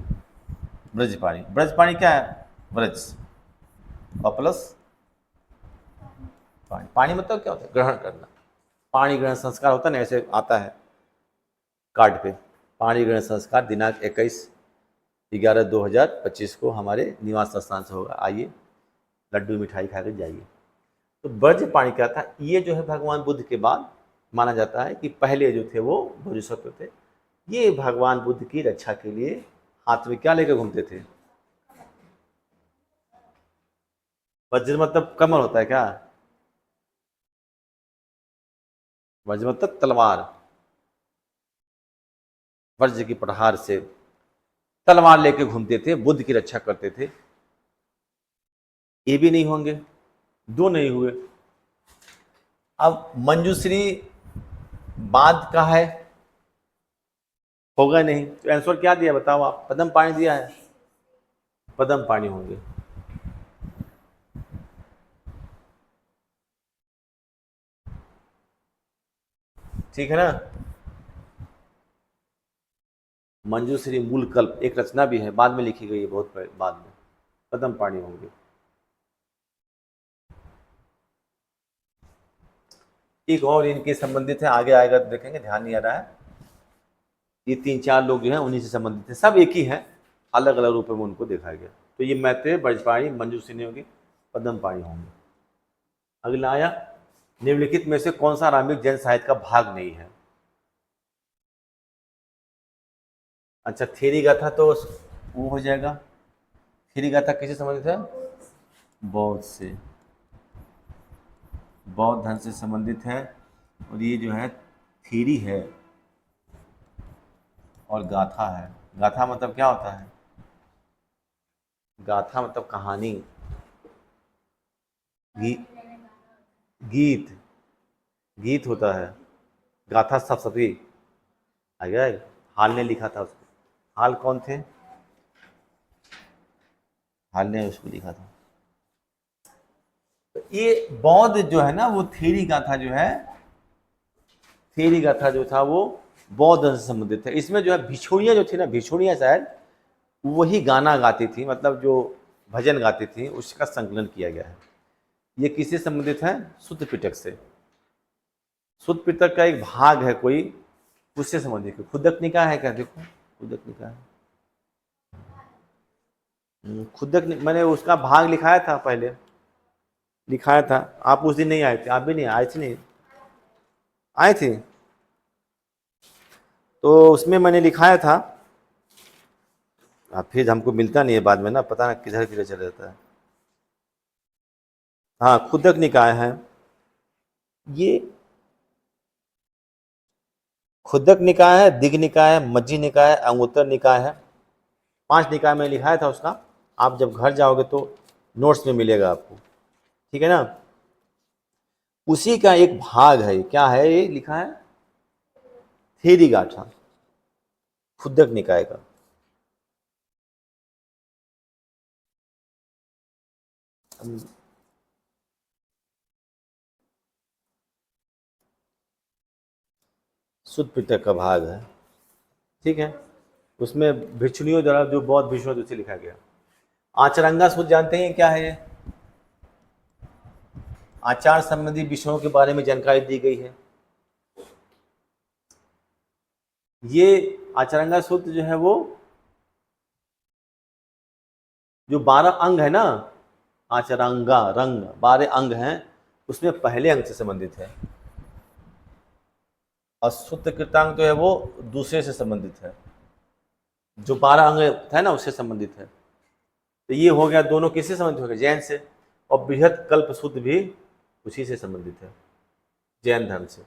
ब्रजपाणी, ब्रजपाणी क्या है? ब्रज और प्लस पानी। पानी मतलब क्या होता है? ग्रहण करना। पाणी ग्रहण संस्कार होता है ना, ऐसे आता है कार्ड पे। पाणी ग्रहण संस्कार दिनांक 21/11/2025 को हमारे निवास स्थान से होगा। आइए, लड्डू मिठाई खा कर जाइए। तो ब्रज पाणी क्या था? ये जो है भगवान बुद्ध के बाद माना जाता है कि पहले जो थे वो बोधिसत्व थे। ये भगवान बुद्ध की रक्षा के लिए हाथ में क्या लेकर घूमते थे? वज्र मतलब कमल होता है क्या? वज्र मतलब तलवार। वज्र की प्रहार से, तलवार लेके घूमते थे, बुद्ध की रक्षा करते थे। ये भी नहीं होंगे, दो नहीं हुए। अब मंजूश्री बाद का है, होगा नहीं, तो आंसर क्या दिया बताओ आप? पद्म पाणी दिया है, पद्म पाणी होंगे। ठीक है ना। मंजूश्री मूल कल्प एक रचना भी है, बाद में लिखी गई है, बहुत बाद में। पद्म पाणी होंगे। एक और इनके संबंधित है, आगे आएगा तो देखेंगे, ध्यान नहीं आ रहा है। ये 3-4 लोग जो हैं उन्हीं से संबंधित है, सब एक ही हैं, अलग अलग रूप में उनको देखा गया। तो ये मैत्रेय, ब्रजपाणी, मंजूश्री होंगे, पद्म पाणी होंगे। अगला आया, निम्नलिखित में से कौन सा आरंभिक जैन साहित्य का भाग नहीं है? अच्छा, थेरी गाथा तो वो हो जाएगा। थेरी गाथा किससे संबंधित है? बौद्ध से, बौद्ध धर्म से संबंधित है। और ये जो है थेरी है और गाथा है। गाथा मतलब क्या होता है? गाथा मतलब कहानी, गीत, गीत होता है। गाथा सप्तशती आ गया, हाल ने लिखा था उसको। हाल कौन थे? हाल ने उसको लिखा था। तो ये बौद्ध जो है ना, वो थेरी गाथा जो है, थेरी गाथा जो था वो बौद्ध धर्म से संबंधित है। इसमें जो है भिक्षुणियाँ जो थी ना, भिक्षुणियाँ शायद वही गाना गाती थी, मतलब जो भजन गाती थी उसका संकलन किया गया है। ये किससे संबंधित है? शुद्ध पिटक से। शुद्ध पिटक का एक भाग है कोई, उससे संबंधित है। खुदक निकाय है क्या? देखो, खुदक निकाय, खुदक मैंने उसका भाग लिखाया था, पहले लिखाया था। आप उस दिन नहीं आए थे, आप भी नहीं आए थे, नहीं आए थे, तो उसमें मैंने लिखाया था। फिर हमको मिलता नहीं है बाद में ना, पता ना किधर किधर चला जाता है। हाँ, खुदक निकाय है ये। खुदक निकाय है, दिग्ग निकाय है, मज्जी निकाय है, अंगुत्तर निकाय है। 5 निकाय में लिखाया था उसका। आप जब घर जाओगे तो नोट्स में मिलेगा आपको, ठीक है ना। उसी का एक भाग है, क्या है ये लिखा है? थेरी गाथा, खुदक निकाय का। शुद्ध पिटक का भाग है, ठीक है। उसमें भिक्षुणियों द्वारा जो बौद्ध भिक्षुओं से लिखा गया। आचरंगा सूत्र जानते हैं क्या है? ये आचार संबंधी विषयों के बारे में जानकारी दी गई है। ये आचरंगा सूत्र जो है वो जो 12 अंग है ना, आचरंगा रंग 12 अंग हैं, उसमें पहले अंग से संबंधित है। और सूत्र कृतांग जो है वो दूसरे से संबंधित है, जो 12 अंग है ना उससे संबंधित है। तो ये हो गया, दोनों किससे संबंधित हो गए? जैन से। और बृहत कल्प सूत्र भी उसी से संबंधित है, जैन धर्म से।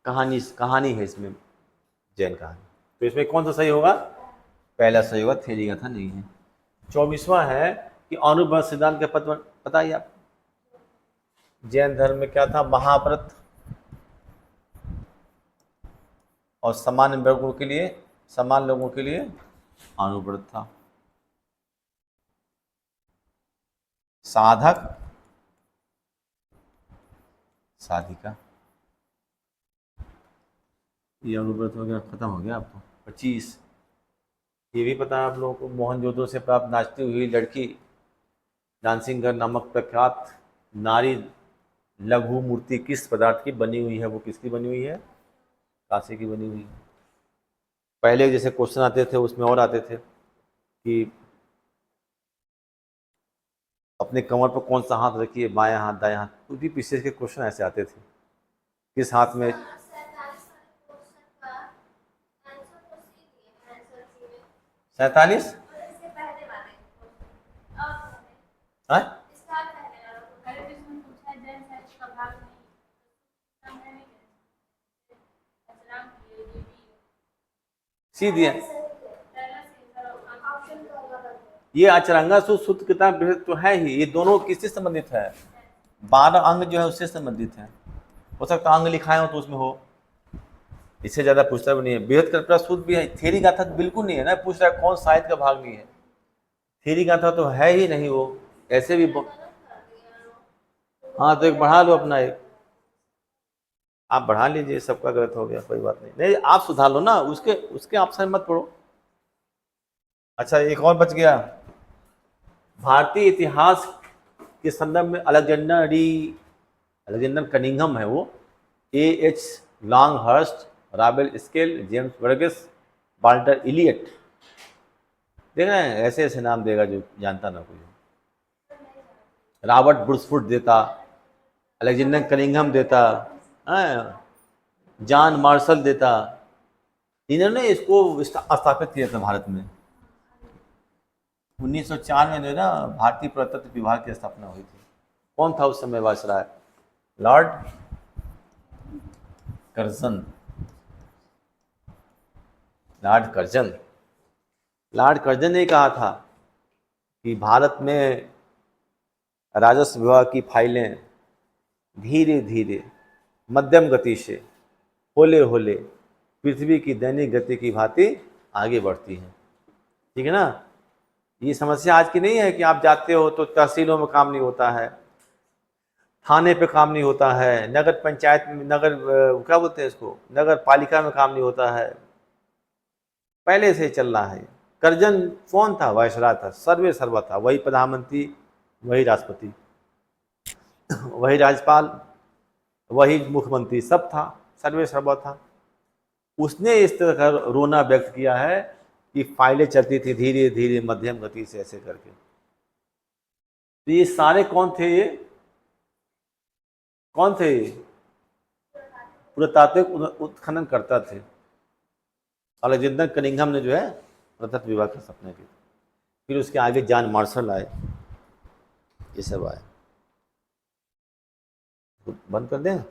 कहानी कहानी है इसमें, जैन कहानी। तो इसमें कौन सा सही होगा? पहला सही होगा, थेरी गाथा नहीं है। 24वां है कि अनुबंध सिद्धांत का पता ही आप, जैन धर्म में क्या था? महाव्रत, और सामान्य वर्गों के लिए, समान लोगों के लिए अनुव्रत था। साधक, साधिका, ये अनुव्रत हो गया, खत्म हो गया आपको। 25, ये भी पता है आप लोगों को, मोहनजोदड़ो से प्राप्त नाचती हुई लड़की डांसिंग गर्ल नामक प्रख्यात नारी लघु मूर्ति किस पदार्थ की बनी हुई है? वो किसकी बनी हुई है? कांसे की बनी हुई है। पहले जैसे क्वेश्चन आते थे उसमें और आते थे कि अपने कमर पर कौन सा हाथ रखिए, बायां हाथ दायां हाथ, कुछ भी पीछे के क्वेश्चन ऐसे आते थे, किस हाथ में। 47, हाँ? सी दिया। ये अचरंगा सूत्र, सूत्र कितना बृहद तो है ही, ये दोनों किससे संबंधित है? 12 अंग जो है उससे संबंधित है। हो सकता अंग लिखाए हो तो उसमें हो, इससे ज्यादा पूछता भी नहीं है। बृहद कल्पना सूत्र भी है, थ्योरी गाथा तो बिल्कुल नहीं है ना, पूछ रहा है कौन साहित्य का भाग नहीं है, थ्योरी गाथा तो है ही नहीं वो, ऐसे भी हाँ तो एक बढ़ा लो अपना, एक आप बढ़ा लीजिए, सबका गलत हो गया कोई बात नहीं, नहीं आप सुधार लो ना, उसके उसके ऑप्शन मत पढ़ो। अच्छा एक और बच गया, भारतीय इतिहास के संदर्भ में अलेक्जेंडर कनिंघम है वो, A.H. Longhurst, Robert Scale, James Burgess, Walter Elliot. देख रहे हैं, ऐसे ऐसे नाम देगा जो जानता ना कोई। रॉबर्ट ब्रुसफुट देता, अलेक्जेंडर कनिंघम देता, जॉन मार्शल देता, इन्होंने इसको स्थापित किया था भारत में। 1904 में जो है ना भारतीय पुरातत्व विभाग की स्थापना हुई थी। कौन था उस समय viceroy? Lord Curzon. Lord Curzon ने कहा था कि भारत में राजस्व विभाग की फाइलें धीरे धीरे मध्यम गति से होले होले पृथ्वी की दैनिक गति की भांति आगे बढ़ती हैं। ठीक है ना? ये समस्या आज की नहीं है कि आप जाते हो तो तहसीलों में काम नहीं होता है, थाने पे काम नहीं होता है, नगर पंचायत में, नगर क्या बोलते हैं इसको, नगर पालिका में काम नहीं होता है, पहले से चल रहा है। कर्जन कौन था? वायसराय था, सर्वे सर्वा था, वही प्रधानमंत्री, वही राष्ट्रपति, वही राज्यपाल, वही मुख्यमंत्री, सब था, सर्वे सर्वा था। उसने इस तरह का रोना व्यक्त किया है कि फाइलें चलती थी धीरे धीरे मध्यम गति से ऐसे करके। तो ये सारे कौन थे? ये कौन थे? पुरातात्विक उत्खनन करता थे। अलेक्जेंडर कनिंघम ने जो है पुरातत्व विभाग का स्थापना की। फिर उसके आगे जॉन मार्शल आए, ये सब आए। बंद कर दें।